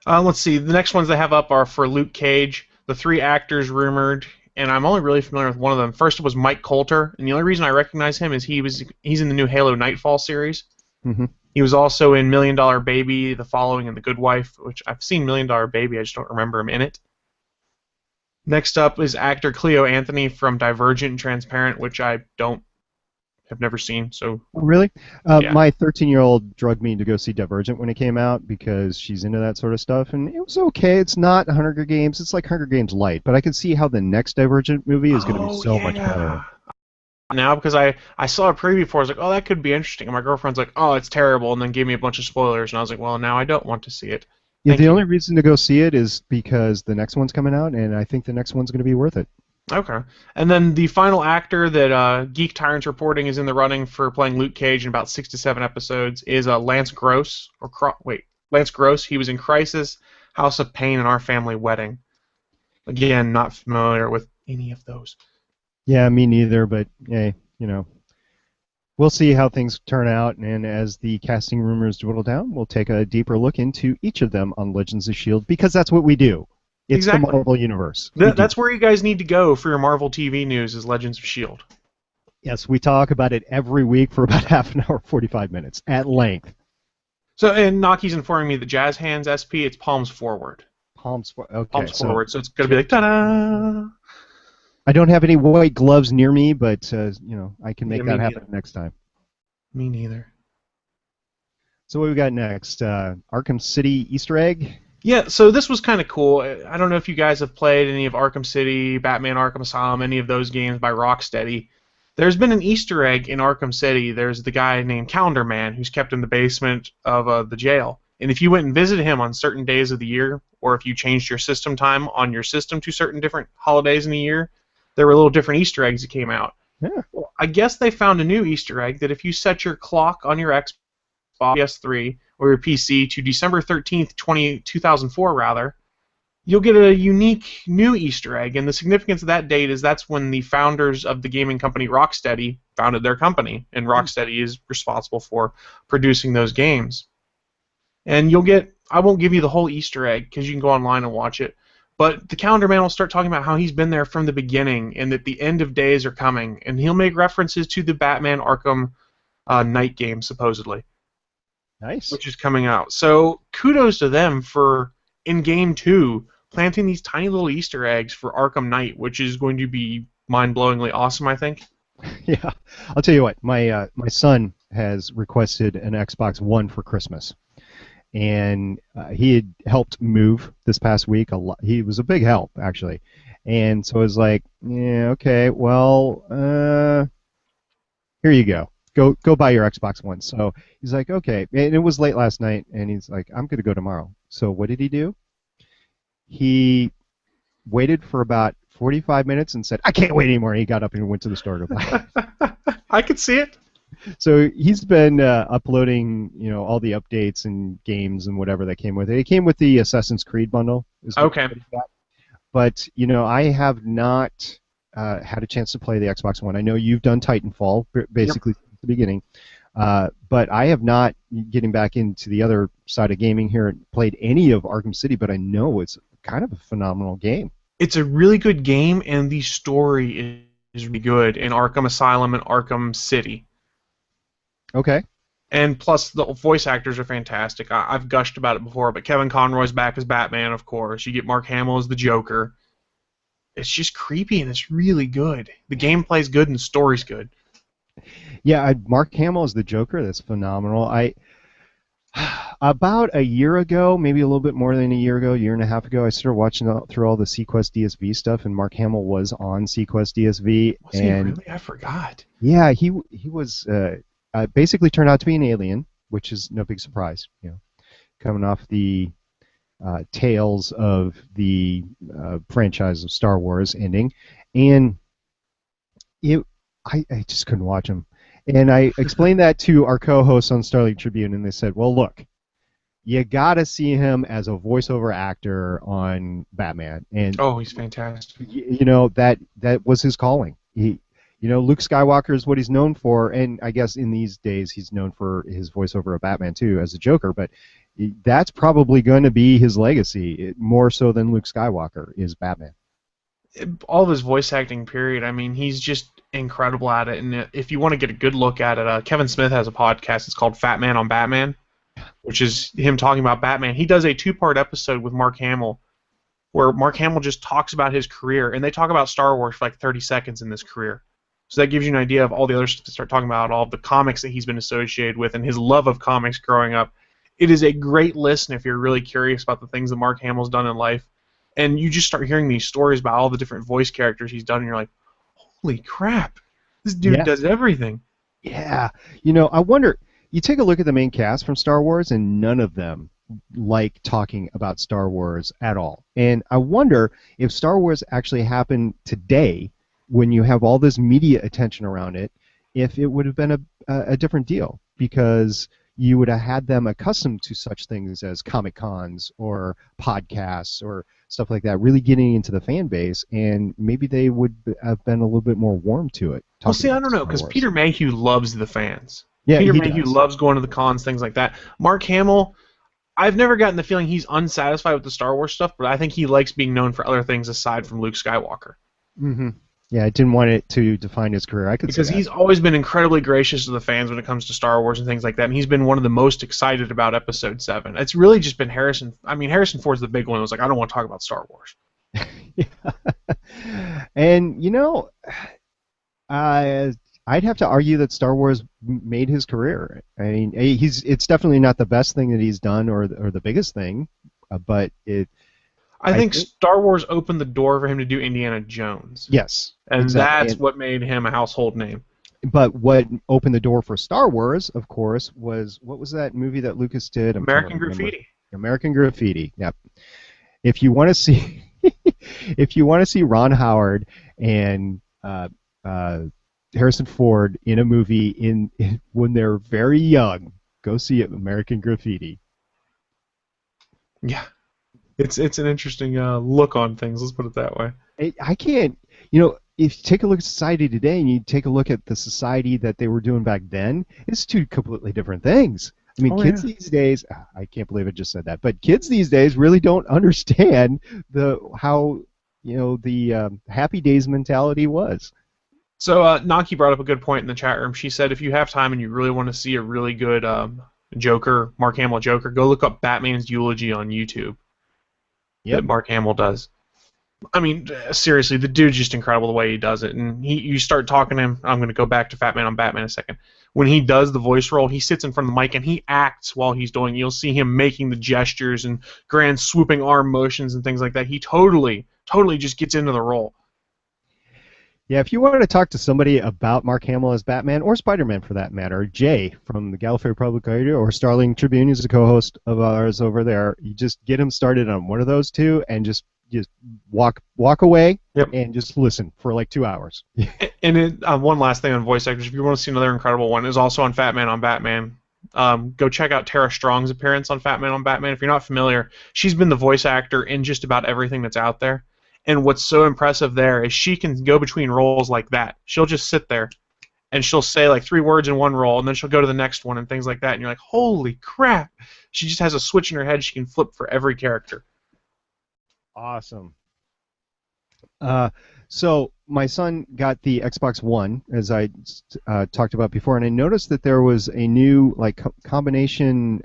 Let's see. The next ones they have up are for Luke Cage, the 3 actors rumored, and I'm only really familiar with one of them. First was Mike Coulter, and the only reason I recognize him is he's in the new Halo Nightfall series. Mm-hmm. He was also in $1 Million Baby, The Following, and The Good Wife, which I've seen $1 Million Baby, I just don't remember him in it. Next up is actor Cleo Anthony from Divergent and Transparent, which I have never seen. So really, yeah. My 13-year-old drugged me to go see Divergent when it came out because she's into that sort of stuff, and it was okay. It's not Hunger Games; it's like Hunger Games light, but I can see how the next Divergent movie is going to be so much better. Now, because I saw a preview for it, I was like, oh, that could be interesting. And my girlfriend's like, oh, it's terrible, and then gave me a bunch of spoilers, and I was like, well, now I don't want to see it. Yeah, the only reason to go see it is because the next one's coming out, and I think the next one's going to be worth it. Okay. And then the final actor that Geek Tyrant's reporting is in the running for playing Luke Cage in about 6 to 7 episodes is Lance Gross. Lance Gross. He was in Crisis, House of Pain, and Our Family Wedding. Again, not familiar with any of those. Yeah, me neither, but hey, we'll see how things turn out, and as the casting rumors dwindle down, we'll take a deeper look into each of them on Legends of S.H.I.E.L.D., because that's what we do. It's exactly. The Marvel Universe. That's where you guys need to go for your Marvel TV news is Legends of S.H.I.E.L.D. Yes, we talk about it every week for about half an hour, 45 minutes, at length. So, and Naki's informing me that Jazz Hands SP, it's palms forward. Okay. Palms forward, so it's going to be like, ta-da! I don't have any white gloves near me, but I can make that happen next time. Me neither. So what we got next? Arkham City Easter egg? Yeah, so this was kind of cool. I don't know if you guys have played any of Arkham City, Batman Arkham Asylum, any of those games by Rocksteady. There's been an Easter egg in Arkham City. There's the guy named Calendar Man who's kept in the basement of the jail. And if you went and visited him on certain days of the year, or if you changed your system time on your system to certain different holidays in the year, there were little different Easter eggs that came out. Yeah. Well, I guess they found a new Easter egg that if you set your clock on your Xbox, PS3, or your PC to December 13th, 2004, you'll get a unique new Easter egg. And the significance of that date is that's when the founders of the gaming company Rocksteady founded their company, and Rocksteady is responsible for producing those games. And you'll get, I won't give you the whole Easter egg because you can go online and watch it, but the calendar man will start talking about how he's been there from the beginning and that the end of days are coming, and he'll make references to the Batman Arkham Knight game, supposedly, Nice. which is coming out. So kudos to them for, in Game 2, planting these tiny little Easter eggs for Arkham Knight, which is going to be mind-blowingly awesome, I think. Yeah, I'll tell you what. My son has requested an Xbox One for Christmas, and he had helped move this past week a lot. He was a big help actually, and so I was like, yeah, okay, well, here you go. Go buy your Xbox One. So he's like, okay, and it was late last night, and he's like, I'm gonna go tomorrow. So what did he do? He waited for about 45 minutes and said, I can't wait anymore. He got up and went to the store to buy it. I could see it. So he's been uploading, all the updates and games and whatever that came with it. It came with the Assassin's Creed bundle. Okay. But, I have not had a chance to play the Xbox One. I know you've done Titanfall, basically at the beginning. But I have not, getting back into the other side of gaming here, played any of Arkham City, but I know it's kind of a phenomenal game. It's a really good game, and the story is really good in Arkham Asylum and Arkham City. Okay. And plus, the voice actors are fantastic. I've gushed about it before, but Kevin Conroy's back as Batman, of course. You get Mark Hamill as the Joker. It's just creepy, and it's really good. The gameplay's good, and the story's good. Yeah, Mark Hamill is the Joker. That's phenomenal. About a year ago, maybe a little bit more than a year and a half ago, I started watching through all the Sequest DSV stuff, and Mark Hamill was on Sequest DSV. Was he really? I forgot. Yeah, he was basically turned out to be an alien, which is no big surprise. Coming off the tales of the franchise of Star Wars ending, and I just couldn't watch him. And I explained that to our co-hosts on Starlink Tribune, and they said, well, look, you got to see him as a voiceover actor on Batman. And oh, he's fantastic. That was his calling. Luke Skywalker is what he's known for, and I guess in these days he's known for his voiceover of Batman, too, as a Joker, but that's probably going to be his legacy, more so than Luke Skywalker is Batman. All of his voice acting, period. I mean, he's just incredible at it. And if you want to get a good look at it, Kevin Smith has a podcast. It's called Fat Man on Batman, which is him talking about Batman. He does a 2-part episode with Mark Hamill where Mark Hamill just talks about his career, and they talk about Star Wars for like 30 seconds in this career. So that gives you an idea of all the other stuff to start talking about, all of the comics that he's been associated with and his love of comics growing up. It is a great listen if you're really curious about the things that Mark Hamill's done in life. And you just start hearing these stories about all the different voice characters he's done, and you're like, holy crap, this dude does everything. Yeah. I wonder, you take a look at the main cast from Star Wars, and none of them like talking about Star Wars at all. And I wonder if Star Wars actually happened today, when you have all this media attention around it, if it would have been a different deal, because you would have had them accustomed to such things as Comic Cons or podcasts or stuff like that, really getting into the fan base, and maybe they would have been a little bit more warm to it. Well, see, I don't know, because Peter Mayhew loves the fans. Yeah, Peter Mayhew loves going to the cons, things like that. Mark Hamill, I've never gotten the feeling he's unsatisfied with the Star Wars stuff, but I think he likes being known for other things aside from Luke Skywalker. Mm-hmm. Yeah, I didn't want it to define his career. Because he's always been incredibly gracious to the fans when it comes to Star Wars and things like that, and he's been one of the most excited about Episode 7. It's really just been Harrison. I mean, Harrison Ford's the big one. It was like, I don't want to talk about Star Wars. Yeah. And, I'd have to argue that Star Wars made his career. I mean, it's definitely not the best thing that he's done or the biggest thing, but I think Star Wars opened the door for him to do Indiana Jones. Yes. And exactly. That's what made him a household name. But what opened the door for Star Wars, of course, was, what was that movie that Lucas did? American Graffiti. American Graffiti. Yep. If you want to see, if you want to see Ron Howard and Harrison Ford in a movie when they're very young, go see it. American Graffiti. Yeah. It's an interesting look on things. Let's put it that way. I can't, if you take a look at society today and you take a look at the society that they were doing back then, it's two completely different things. I mean, Oh kids yeah. these days, I can't believe I just said that, but kids these days really don't understand the how the Happy Days mentality was. So Naki brought up a good point in the chat room. She said if you have time and you really want to see a really good Joker, Mark Hamill Joker, go look up Batman's eulogy on YouTube that Yep. Mark Hamill does. I mean, seriously, the dude's just incredible the way he does it. And you start talking to him. I'm going to go back to Fat Man on Batman in a second. When he does the voice role, he sits in front of the mic and he acts while he's doing it. You'll see him making the gestures and grand swooping arm motions and things like that. He totally just gets into the role. Yeah, if you wanted to talk to somebody about Mark Hamill as Batman, or Spider-Man for that matter, Jay from the Gallifrey Public Radio or Starling Tribune is a co-host of ours over there. You just get him started on one of those two and just walk away Yep. and just listen for like 2 hours. And one last thing on voice actors, if you want to see another incredible one, is also on Fat Man on Batman. Go check out Tara Strong's appearance on Fat Man on Batman. If you're not familiar, she's been the voice actor in just about everything that's out there. And what's so impressive there is she can go between roles like that. She'll just sit there and she'll say like 3 words in one role, and then she'll go to the next one and things like that. And you're like, holy crap! She just has a switch in her head. She can flip for every character. Awesome. So my son got the Xbox One, as I talked about before, and I noticed that there was a new like combination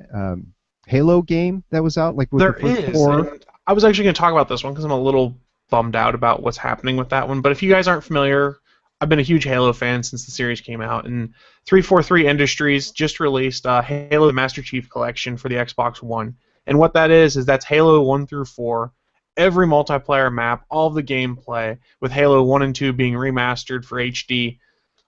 Halo game that was out, like with There the first is. 4. And I was actually going to talk about this one because I'm a little bummed out about what's happening with that one. But if you guys aren't familiar, I've been a huge Halo fan since the series came out, and 343 Industries just released Halo the Master Chief Collection for the Xbox One. And what that is that's Halo 1 through 4, every multiplayer map, all of the gameplay, with Halo 1 and 2 being remastered for HD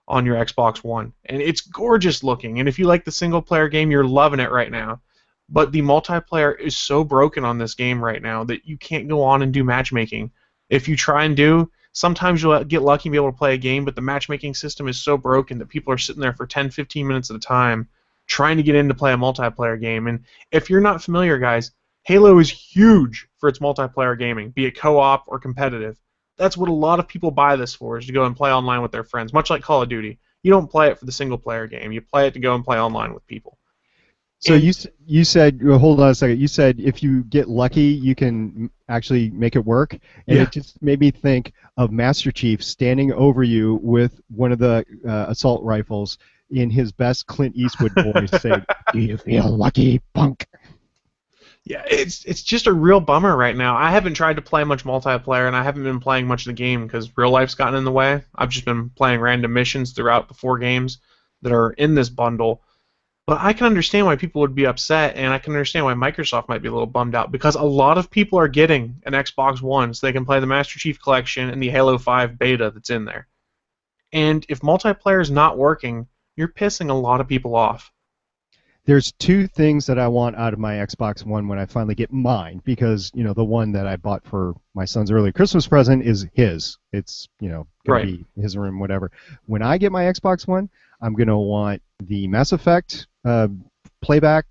on your Xbox One. And it's gorgeous looking, and if you like the single-player game, you're loving it right now. But the multiplayer is so broken on this game right now that you can't go on and do matchmaking. If you try and do, sometimes you'll get lucky and be able to play a game, but the matchmaking system is so broken that people are sitting there for 10, 15 minutes at a time trying to get in to play a multiplayer game. And if you're not familiar, guys, Halo is huge for its multiplayer gaming, be it co-op or competitive. That's what a lot of people buy this for, is to go and play online with their friends, much like Call of Duty. You don't play it for the single-player game. You play it to go and play online with people. So And you said, well, hold on a second. You said if you get lucky, you can actually make it work, and yeah, it just made me think of Master Chief standing over you with one of the assault rifles in his best Clint Eastwood voice, saying, "Do you feel lucky, punk?" yeah, it's just a real bummer right now. I haven't tried to play much multiplayer, and I haven't been playing much of the game because real life's gotten in the way. I've just been playing random missions throughout the 4 games that are in this bundle. But I can understand why people would be upset, and I can understand why Microsoft might be a little bummed out, because a lot of people are getting an Xbox One so they can play the Master Chief Collection and the Halo 5 beta that's in there. And if multiplayer is not working, you're pissing a lot of people off. There's 2 things that I want out of my Xbox One when I finally get mine, because the one that I bought for my son's early Christmas present is his. It's gonna Right. be his room, whatever. When I get my Xbox One, I'm gonna want the Mass Effect playback,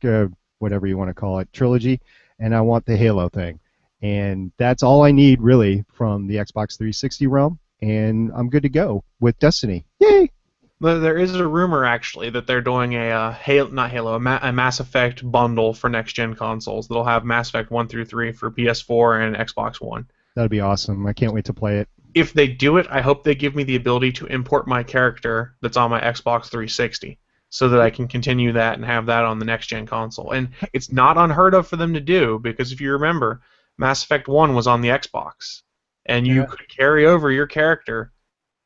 whatever you want to call it, trilogy, and I want the Halo thing, and that's all I need really from the Xbox 360 realm, and I'm good to go with Destiny. Yay! But there is a rumor actually that they're doing a a Mass Effect bundle for next gen consoles that'll have Mass Effect 1 through 3 for PS4 and Xbox One. That'd be awesome. I can't wait to play it. If they do it, I hope they give me the ability to import my character that's on my Xbox 360 so that I can continue that and have that on the next gen console. And it's not unheard of for them to do, because if you remember, Mass Effect 1 was on the Xbox, and you Yeah. could carry over your character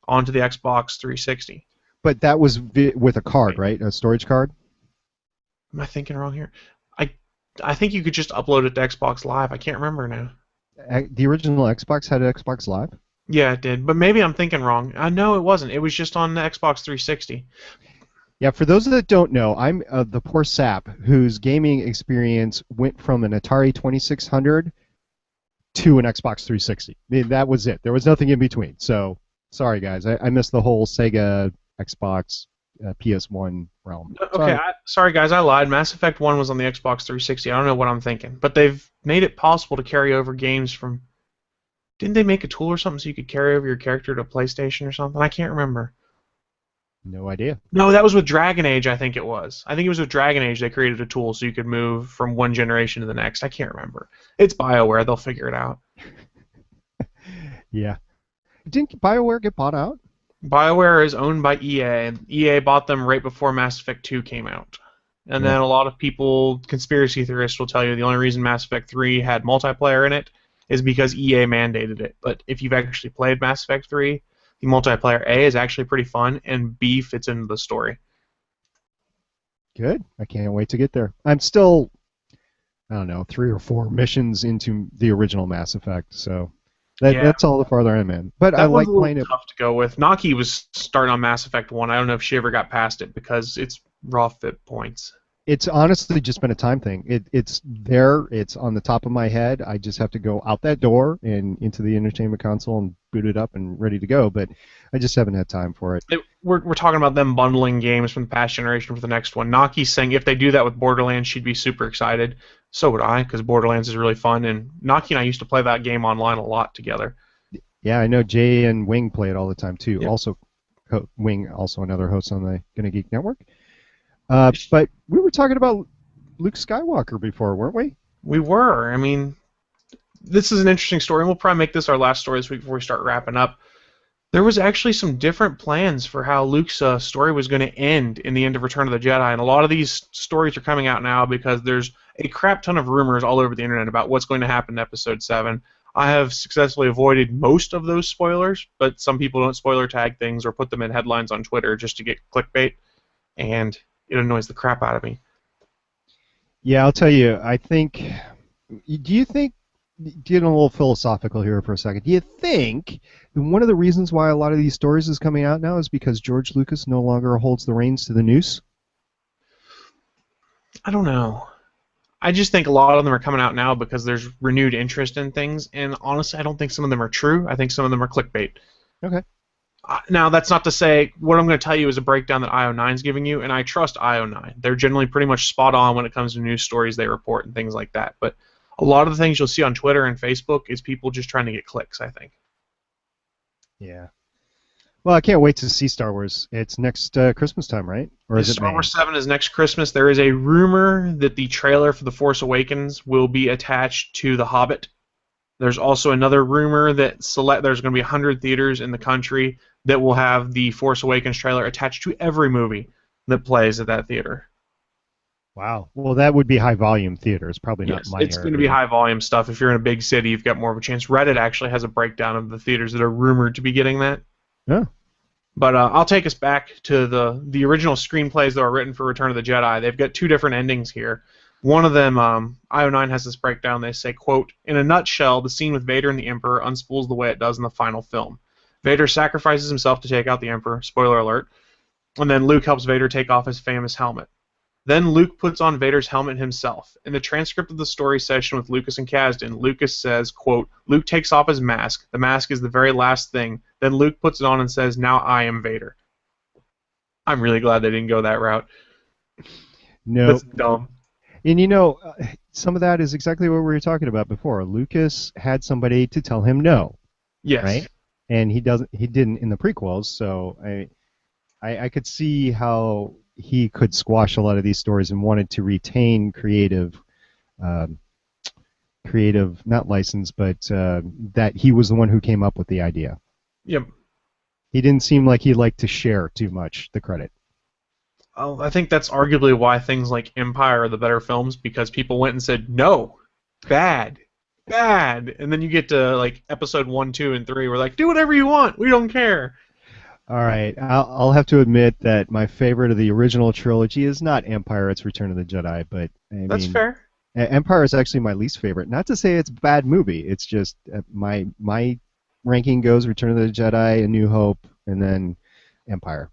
onto the Xbox 360. But that was with a card, right? A storage card? Am I thinking wrong here? I I think you could just upload it to Xbox Live. I can't remember now. The original Xbox had Xbox Live? Yeah, it did, but maybe I'm thinking wrong. No, it wasn't. It was just on the Xbox 360. Yeah, for those that don't know, I'm the poor sap whose gaming experience went from an Atari 2600 to an Xbox 360. I mean, that was it. There was nothing in between. So, sorry guys, I missed the whole Sega, Xbox, PS1 realm. Okay, Sorry. sorry guys, I lied. Mass Effect 1 was on the Xbox 360. I don't know what I'm thinking, but they've made it possible to carry over games from Didn't they make a tool or something so you could carry over your character to PlayStation or something? I can't remember. No idea. No, that was with Dragon Age, I think it was. I think it was with Dragon Age they created a tool so you could move from one generation to the next. I can't remember. It's BioWare, they'll figure it out. Yeah. Didn't BioWare get bought out? BioWare is owned by EA, and EA bought them right before Mass Effect 2 came out. And Yeah. then a lot of people, conspiracy theorists, will tell you the only reason Mass Effect 3 had multiplayer in it is because EA mandated it. But if you've actually played Mass Effect 3, the multiplayer A is actually pretty fun, and B fits into the story. Good. I can't wait to get there. I'm still, I don't know, 3 or 4 missions into the original Mass Effect, so Yeah, that's all the farther I'm in. But I that one's like a little playing it. tough to go with. Naki was starting on Mass Effect 1. I don't know if she ever got past it because it's rough at points. It's honestly just been a time thing. It's there. It's on the top of my head. I just have to go out that door and into the entertainment console and boot it up and ready to go. But I just haven't had time for it. We're talking about them bundling games from the past generation for the next one. Naki's saying if they do that with Borderlands, she'd be super excited. So would I, because Borderlands is really fun, and Naki and I used to play that game online a lot together. Yeah, I know Jay and Wing play it all the time too. Yep. Also, Wing, also another host on the Gonna Geek Network. But we were talking about Luke Skywalker before, weren't we? We were. I mean, this is an interesting story, and we'll probably make this our last story this week before we start wrapping up. There was actually some different plans for how Luke's story was going to end in the end of Return of the Jedi, and a lot of these stories are coming out now because there's a crap ton of rumors all over the internet about what's going to happen in Episode 7. I have successfully avoided most of those spoilers, but some people don't spoiler tag things or put them in headlines on Twitter just to get clickbait, and it annoys the crap out of me. Yeah, I'll tell you. I think. Do you think? Getting a little philosophical here for a second. Do you think one of the reasons why a lot of these stories is coming out now is because George Lucas no longer holds the reins to the noose? I don't know. I just think a lot of them are coming out now because there's renewed interest in things, and honestly, I don't think some of them are true. I think some of them are clickbait. Okay. Now, that's not to say what I'm going to tell you is a breakdown that IO9 is giving you, and I trust IO9. They're generally pretty much spot on when it comes to news stories they report and things like that. But a lot of the things you'll see on Twitter and Facebook is people just trying to get clicks, I think. Yeah. Well, I can't wait to see Star Wars. It's next Christmas time, right? Or is it Star May? Wars 7 is next Christmas. There is a rumor that the trailer for The Force Awakens will be attached to The Hobbit. There's also another rumor that there's going to be 100 theaters in the country that will have the Force Awakens trailer attached to every movie that plays at that theater. Wow. Well, that would be high volume theaters, probably not Yes, my it's area. going to be high volume stuff. If you're in a big city, you've got more of a chance. Reddit actually has a breakdown of the theaters that are rumored to be getting that. Yeah. But I'll take us back to the original screenplays that were written for Return of the Jedi. They've got two different endings here. One of them, IO9 has this breakdown. They say, quote, "In a nutshell, the scene with Vader and the Emperor unspools the way it does in the final film. Vader sacrifices himself to take out the Emperor, spoiler alert, and then Luke helps Vader take off his famous helmet. Then Luke puts on Vader's helmet himself. In the transcript of the story session with Lucas and Kasdan, Lucas says, quote, Luke takes off his mask. The mask is the very last thing. Then Luke puts it on and says, now I am Vader." I'm really glad they didn't go that route. No. That's dumb. And some of that is exactly what we were talking about before. Lucas had somebody to tell him no, Yes. right? And he didn't in the prequels, so I could see how he could squash a lot of these stories and wanted to retain creative, not license, but that he was the one who came up with the idea. Yep. He didn't seem like he liked to share too much the credit. I think that's arguably why things like Empire are the better films, because people went and said, no, bad, and then you get to like episode 1, 2, and 3, we're like, do whatever you want, we don't care. All right, I'll have to admit that my favorite of the original trilogy is not Empire, it's Return of the Jedi, but That's fair. Empire is actually my least favorite. Not to say it's a bad movie, it's just my ranking goes Return of the Jedi, A New Hope, and then Empire.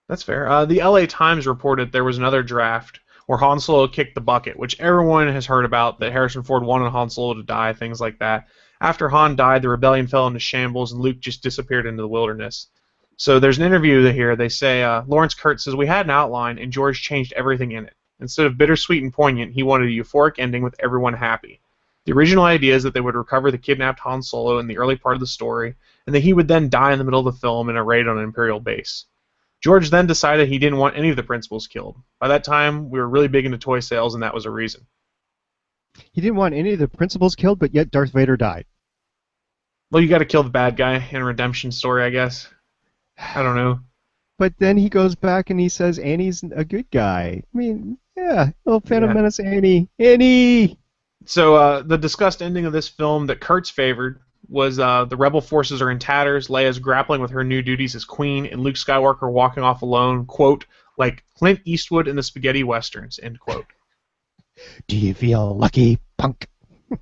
That's fair. The LA Times reported there was another draft where Han Solo kicked the bucket, which everyone has heard about, that Harrison Ford wanted Han Solo to die, things like that. After Han died, the rebellion fell into shambles, and Luke just disappeared into the wilderness. So there's an interview here. They say, Lawrence Kurtz says, "We had an outline, and George changed everything in it. Instead of bittersweet and poignant, he wanted a euphoric ending with everyone happy. The original idea is that they would recover the kidnapped Han Solo in the early part of the story, and that he would then die in the middle of the film in a raid on an Imperial base. George then decided he didn't want any of the principals killed. By that time, we were really big into toy sales, and that was a reason. He didn't want any of the principals killed, but yet Darth Vader died. Well, you got to kill the bad guy in a redemption story, I guess. I don't know. But then he goes back and he says Annie's a good guy. I mean, yeah, little Phantom Yeah. Menace Annie. Annie! So the discussed ending of this film that Kurtz favored was the rebel forces are in tatters, Leia's grappling with her new duties as queen, and Luke Skywalker walking off alone, quote, like Clint Eastwood in the spaghetti westerns, end quote. Do you feel lucky, punk?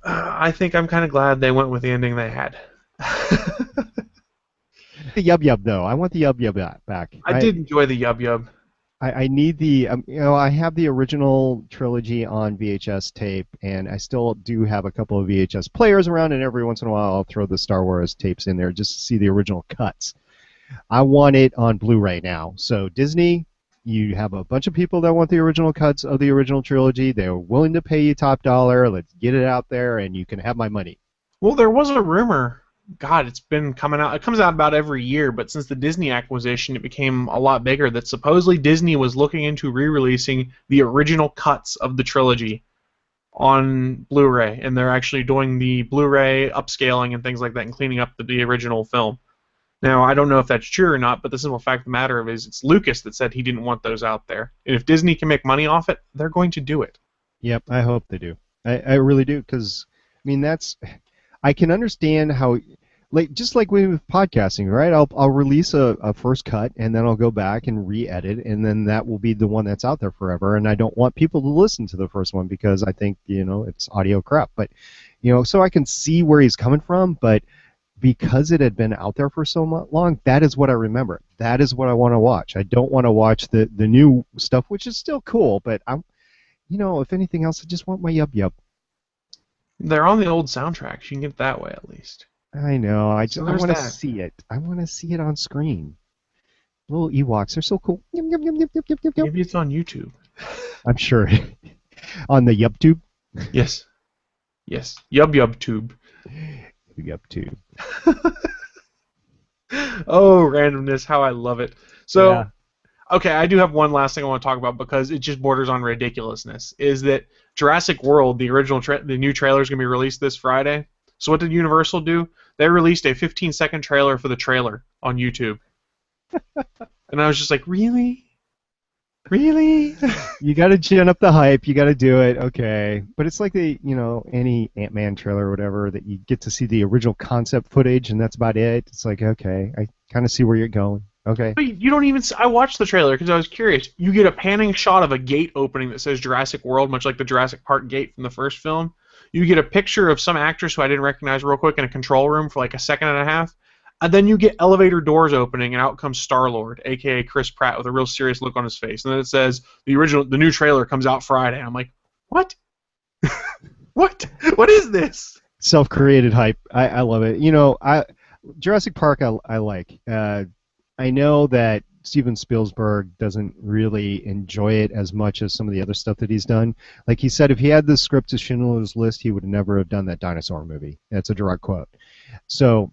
I think I'm kind of glad they went with the ending they had. The yub yub, though. I want the yub yub back. I did enjoy the yub yub. I need the, I have the original trilogy on VHS tape, and I still do have a couple of VHS players around, and every once in a while I'll throw the Star Wars tapes in there just to see the original cuts. I want it on Blu-ray now. So Disney, you have a bunch of people that want the original cuts of the original trilogy. They're willing to pay you top dollar. Let's get it out there, and you can have my money. Well, there was a rumor. God, it's been coming out. It comes out about every year, but since the Disney acquisition, it became a lot bigger. That supposedly Disney was looking into re-releasing the original cuts of the trilogy on Blu-ray, and they're actually doing the Blu-ray upscaling and things like that, and cleaning up the original film. Now, I don't know if that's true or not, but the simple fact of the matter is, it's Lucas that said he didn't want those out there, and if Disney can make money off it, they're going to do it. Yep, I hope they do. I really do, because I mean I can understand how, like, just like with podcasting, right? I'll release a first cut, and then I'll go back and re-edit, and then that will be the one that's out there forever. And I don't want people to listen to the first one because I think it's audio crap. But so I can see where he's coming from, but because it had been out there for so long, that is what I remember. That is what I want to watch. I don't want to watch the new stuff, which is still cool, but if anything else, I just want my yub yub. They're on the old soundtracks. You can get it that way, at least. I know. I So want there's to that. see it. I want to see it on screen. Little Ewoks, they're so cool. Yum, yum, yum, yum, yum, yum, yum. Maybe it's on YouTube. I'm sure. On the YubTube. Yes. Yes. Yub Yub Tube. YubTube. Oh, randomness, how I love it. So, Yeah. okay, I do have one last thing I want to talk about because it just borders on ridiculousness. Is that Jurassic World, the original, the new trailer is going to be released this Friday. So what did Universal do? They released a 15-second trailer for the trailer on YouTube. And I was just like, really? Really? You got to gin up the hype. You got to do it. Okay. But it's like any Ant-Man trailer or whatever that you get to see the original concept footage and that's about it. It's like, okay, I kind of see where you're going. Okay. But you don't even. I watched the trailer because I was curious. You get a panning shot of a gate opening that says Jurassic World, much like the Jurassic Park gate from the first film. You get a picture of some actress who I didn't recognize real quick in a control room for like a second and a half. And then you get elevator doors opening, and out comes Star-Lord, a.k.a. Chris Pratt, with a real serious look on his face. And then it says, the new trailer comes out Friday. I'm like, what? What? What is this? Self-created hype. I love it. Jurassic Park I like. I know that Steven Spielberg doesn't really enjoy it as much as some of the other stuff that he's done. Like he said, if he had the script to Schindler's List, he would never have done that dinosaur movie. That's a direct quote. So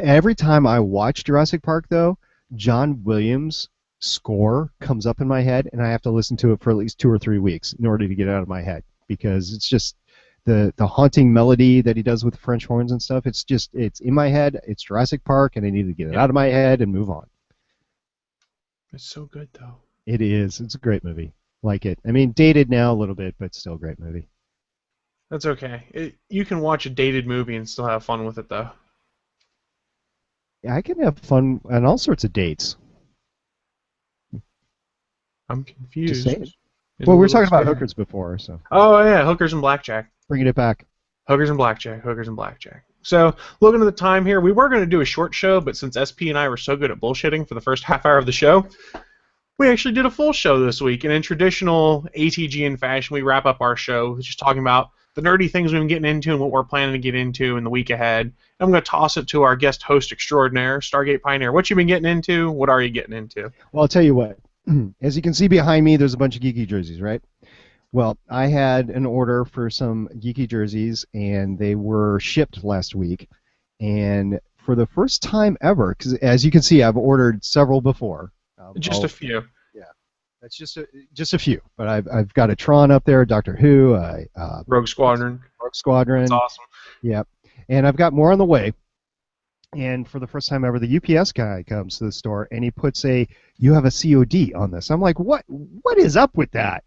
every time I watch Jurassic Park, though, John Williams' score comes up in my head, and I have to listen to it for at least 2 or 3 weeks in order to get it out of my head because it's just the haunting melody that he does with the French horns and stuff. It's in my head. It's Jurassic Park, and I need to get it out of my head and move on. It's so good, though. It is. It's a great movie. Like it. I mean, dated now a little bit, but still a great movie. That's okay. You can watch a dated movie and still have fun with it, though. Yeah, I can have fun on all sorts of dates. I'm confused. Just saying. It's Well, a we were little talking about scary. hookers before, so Oh, yeah, hookers and blackjack. bringing it back. Hookers and blackjack, hookers and blackjack. So, looking at the time here, we were going to do a short show, but since SP and I were so good at bullshitting for the first half hour of the show, we actually did a full show this week. And in traditional ATGN fashion, we wrap up our show just talking about the nerdy things we've been getting into and what we're planning to get into in the week ahead. I'm going to toss it to our guest host extraordinaire, Stargate Pioneer. What you been getting into? What are you getting into? Well, I'll tell you what. As you can see behind me, there's a bunch of geeky jerseys, right? Well, I had an order for some geeky jerseys, and they were shipped last week. And for the first time ever, because as you can see, I've ordered several before. Just a few. Yeah, that's just a few. But I've got a Tron up there, Doctor Who, Rogue Squadron. Rogue That's Squadron. awesome. Yep, and I've got more on the way. And for the first time ever, the UPS guy comes to the store and he puts "You have a COD" on this. I'm like, what is up with that?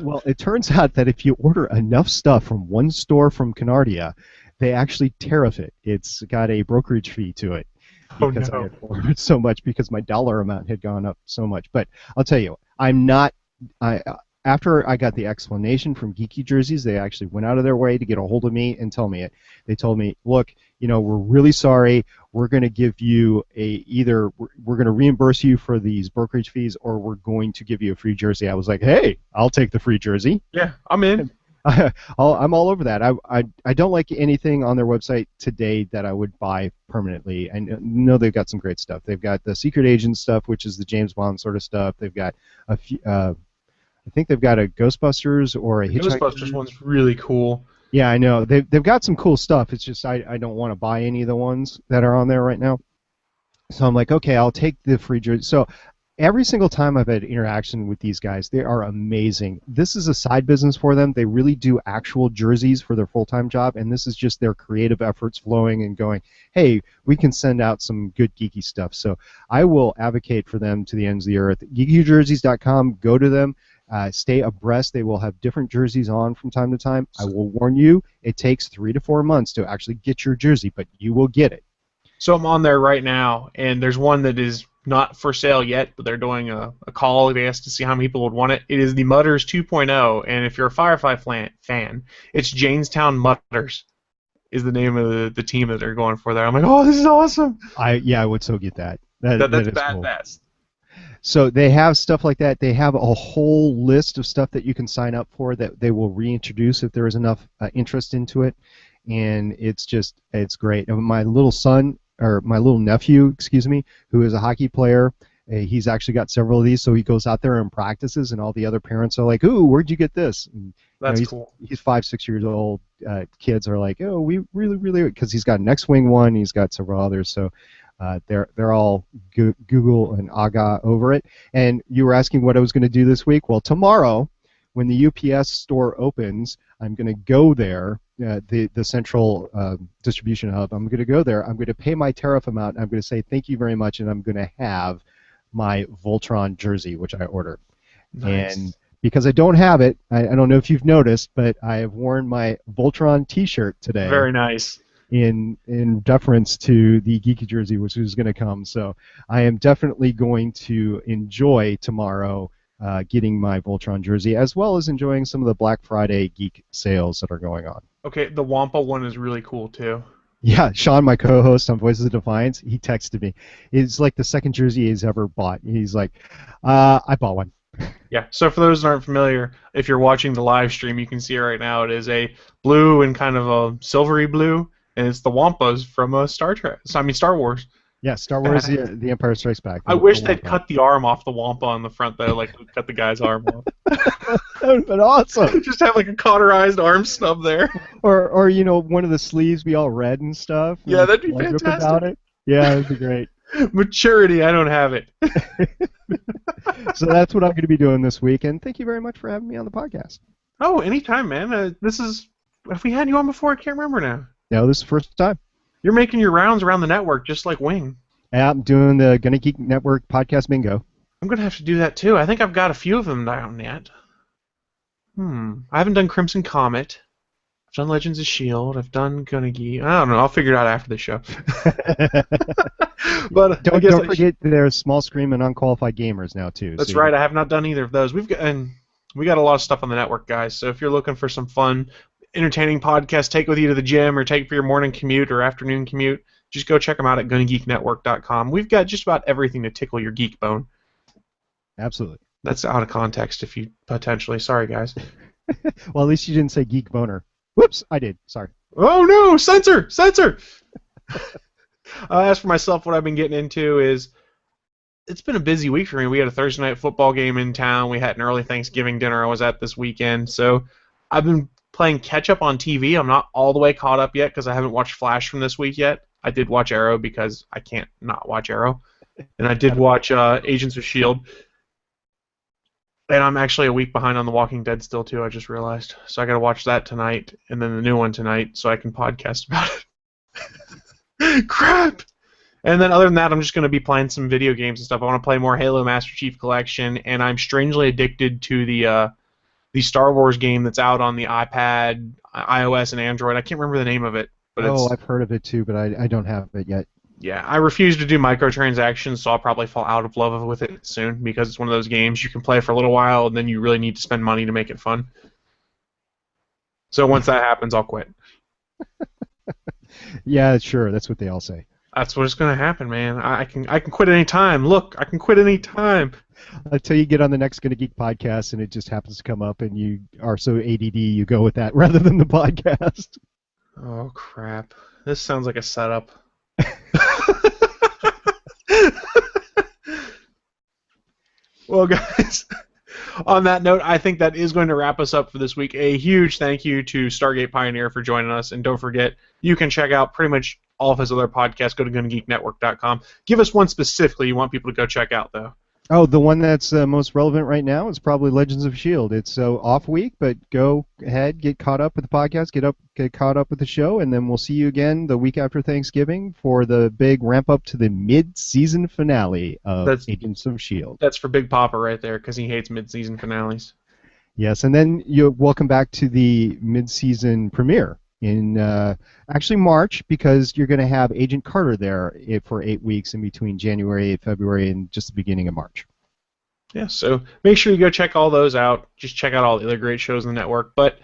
Well, it turns out that if you order enough stuff from one store from Canardia, they actually tariff it. It's got a brokerage fee to it Oh because I no. had ordered so much because my dollar amount had gone up so much. But I'll tell you, I'm not. After I got the explanation from Geeky Jerseys, they actually went out of their way to get a hold of me and tell me it. They told me, look, we're really sorry. We're going to give you either we're going to reimburse you for these brokerage fees, or we're going to give you a free jersey. I was like, hey, I'll take the free jersey. Yeah, I'm in. I'm all over that. I don't like anything on their website today that I would buy permanently. I know they've got some great stuff. They've got the Secret Agent stuff, which is the James Bond sort of stuff. They've got a few. I think they've got a Ghostbusters or a The Hitchhiker. Ghostbusters one's really cool. Yeah, I know. They've got some cool stuff. It's just I don't want to buy any of the ones that are on there right now. So I'm like, okay, I'll take the free jersey. So every single time I've had interaction with these guys, they are amazing. This is a side business for them. They really do actual jerseys for their full-time job, and this is just their creative efforts flowing and going, hey, we can send out some good geeky stuff. So I will advocate for them to the ends of the earth. GeekyJerseys.com, go to them. Stay abreast. They will have different jerseys on from time to time. I will warn you, it takes 3 to 4 months to actually get your jersey, but you will get it. So I'm on there right now, and there's one that is not for sale yet, but they're doing a call. They asked to see how many people would want it. It is the Mutters 2.0, and if you're a Firefly fan, it's Janestown Mutters is the name of the team that they're going for there. I'm like, oh, this is awesome. I would so get that. That's That is bad cool. best. So they have stuff like that. They have a whole list of stuff that you can sign up for that they will reintroduce if there is enough interest into it, and it's great. And my little son, or my little nephew, excuse me, who is a hockey player, he's actually got several of these, so he goes out there and practices, and all the other parents are like, ooh, where'd you get this? And, That's cool. He's 5-6 years old. Kids are like, oh, we really, because he's got an X-Wing one, he's got several others, so they're all Google and Aga over it. And you were asking what I was going to do this week. Well, tomorrow, when the UPS store opens, I'm going to go there, the central distribution hub. I'm going to go there. I'm going to pay my tariff amount. I'm going to say thank you very much, and I'm going to have my Voltron jersey, which I ordered. Nice. And because I don't have it, I don't know if you've noticed, but I have worn my Voltron T-shirt today. Very nice. In deference to the geeky jersey, which is going to come. So I am definitely going to enjoy tomorrow getting my Voltron jersey, as well as enjoying some of the Black Friday geek sales that are going on. Okay, the Wampa one is really cool too. Yeah, Sean, my co-host on Voices of Defiance, he texted me. It's like the second jersey he's ever bought. He's like, I bought one. Yeah, so for those that aren't familiar, if you're watching the live stream, you can see it right now. It is a blue and kind of a silvery blue, and it's the Wampas from Star Wars. Yeah, Star Wars: The Empire Strikes Back. I wish they'd cut the arm off the Wampa on the front, though, like cut the guy's arm off. That would have been awesome. Just have like a cauterized arm snub there. Or one of the sleeves be all red and stuff. Yeah, that'd be Wonder fantastic. about it. Yeah, that'd be great. Maturity, I don't have it. So that's what I'm going to be doing this week, and thank you very much for having me on the podcast. Oh, anytime, man. Have we had you on before? I can't remember now. No, this is the first time. You're making your rounds around the network just like Wing. Yeah, I'm doing the Gonna Geek Network podcast bingo. I'm going to have to do that too. I think I've got a few of them down yet. I haven't done Crimson Comet. I've done Legends of S.H.I.E.L.D. I've done Gonna Geek. I don't know. I'll figure it out after the show. But don't forget there's Small Scream and Unqualified Gamers now too. That's right. I have not done either of those. We got a lot of stuff on the network, guys. So if you're looking for some fun, entertaining podcasts, take with you to the gym or take for your morning commute or afternoon commute, just go check them out at GonnaGeekNetwork.com. We've got just about everything to tickle your geek bone. Absolutely. That's out of context if you potentially. Sorry, guys. Well, at least you didn't say geek boner. Whoops, I did. Sorry. Oh no, censor. As for myself, what I've been getting into is it's been a busy week for me. We had a Thursday night football game in town. We had an early Thanksgiving dinner I was at this weekend. So I've been playing catch up on TV. I'm not all the way caught up yet because I haven't watched Flash from this week yet. I did watch Arrow because I can't not watch Arrow, and I did watch Agents of Shield. And I'm actually a week behind on The Walking Dead still too. I just realized, so I got to watch that tonight, and then the new one tonight, so I can podcast about it. Crap. And then other than that, I'm just going to be playing some video games and stuff. I want to play more Halo Master Chief Collection, and I'm strangely addicted to the Star Wars game that's out on the iPad, iOS, and Android. I can't remember the name of it, but Oh, it's I've heard of it too, but I don't have it yet. yeah. I refuse to do microtransactions, so I'll probably fall out of love with it soon because it's one of those games you can play for a little while, and then you really need to spend money to make it fun. So once that happens, I'll quit. Yeah, sure. That's what they all say. That's what's going to happen, man. I can quit any time. Look, I can quit any time. Until you get on the next Gonna Geek podcast and it just happens to come up and you are so ADD you go with that rather than the podcast. Oh crap! This sounds like a setup. Well, guys, on that note, I think that is going to wrap us up for this week. A huge thank you to Stargate Pioneer for joining us, and don't forget, you can check out pretty much all of his other podcasts. Go to GonnaGeekNetwork.com. Give us one specifically you want people to go check out, though. Oh, the one that's most relevant right now is probably Legends of S.H.I.E.L.D. It's off week, but go ahead, get caught up with the podcast, get caught up with the show, and then we'll see you again the week after Thanksgiving for the big ramp up to the mid-season finale of Agents of S.H.I.E.L.D. That's for Big Papa right there, because he hates mid-season finales. Yes, and then you're welcome back to the mid-season premiere in actually March, because you're going to have Agent Carter there for 8 weeks in between January, February, and just the beginning of March. Yeah, so make sure you go check all those out. Just check out all the other great shows in the network. But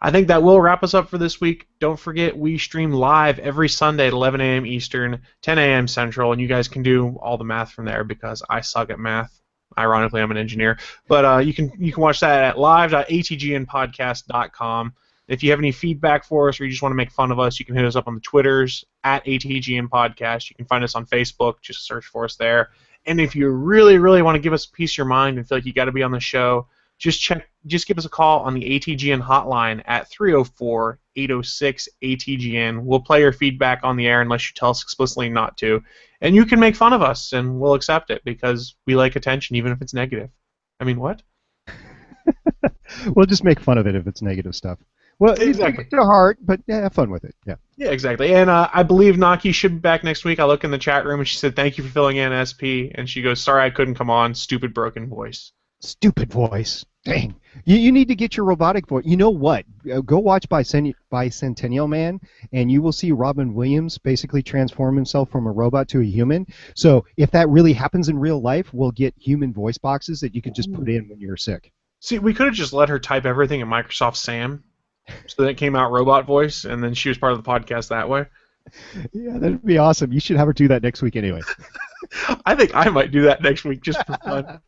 I think that will wrap us up for this week. Don't forget, we stream live every Sunday at 11 a.m. Eastern, 10 a.m. Central, and you guys can do all the math from there because I suck at math. Ironically, I'm an engineer. But you can watch that at live.atgnpodcast.com. If you have any feedback for us or you just want to make fun of us, you can hit us up on the Twitters at ATGN Podcast. You can find us on Facebook. Just search for us there. And if you really, really want to give us a piece of your mind and feel like you got to be on the show, just give us a call on the ATGN hotline at 304-806-ATGN. We'll play your feedback on the air unless you tell us explicitly not to. And you can make fun of us, and we'll accept it because we like attention, even if it's negative. I mean, what? We'll just make fun of it if it's negative stuff. Well, exactly. It's to heart, but yeah, have fun with it. Yeah. Yeah, exactly. And I believe Naki should be back next week. I look in the chat room and she said, "Thank you for filling in, SP." And she goes, "Sorry I couldn't come on. Stupid broken voice." Stupid voice. Dang. You need to get your robotic voice. You know what? Go watch Bicentennial Man, and you will see Robin Williams basically transform himself from a robot to a human. So if that really happens in real life, we'll get human voice boxes that you can just put in when you're sick. See, we could have just let her type everything in Microsoft Sam, so that it came out robot voice, and then she was part of the podcast that way. Yeah, that'd be awesome. You should have her do that next week anyway. I think I might do that next week just for fun.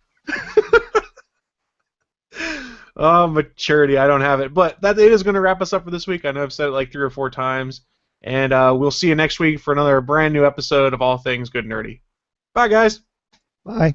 Oh, maturity, I don't have it. But that is going to wrap us up for this week. I know I've said it like 3 or 4 times. And we'll see you next week for another brand new episode of All Things Good Nerdy. Bye, guys. Bye.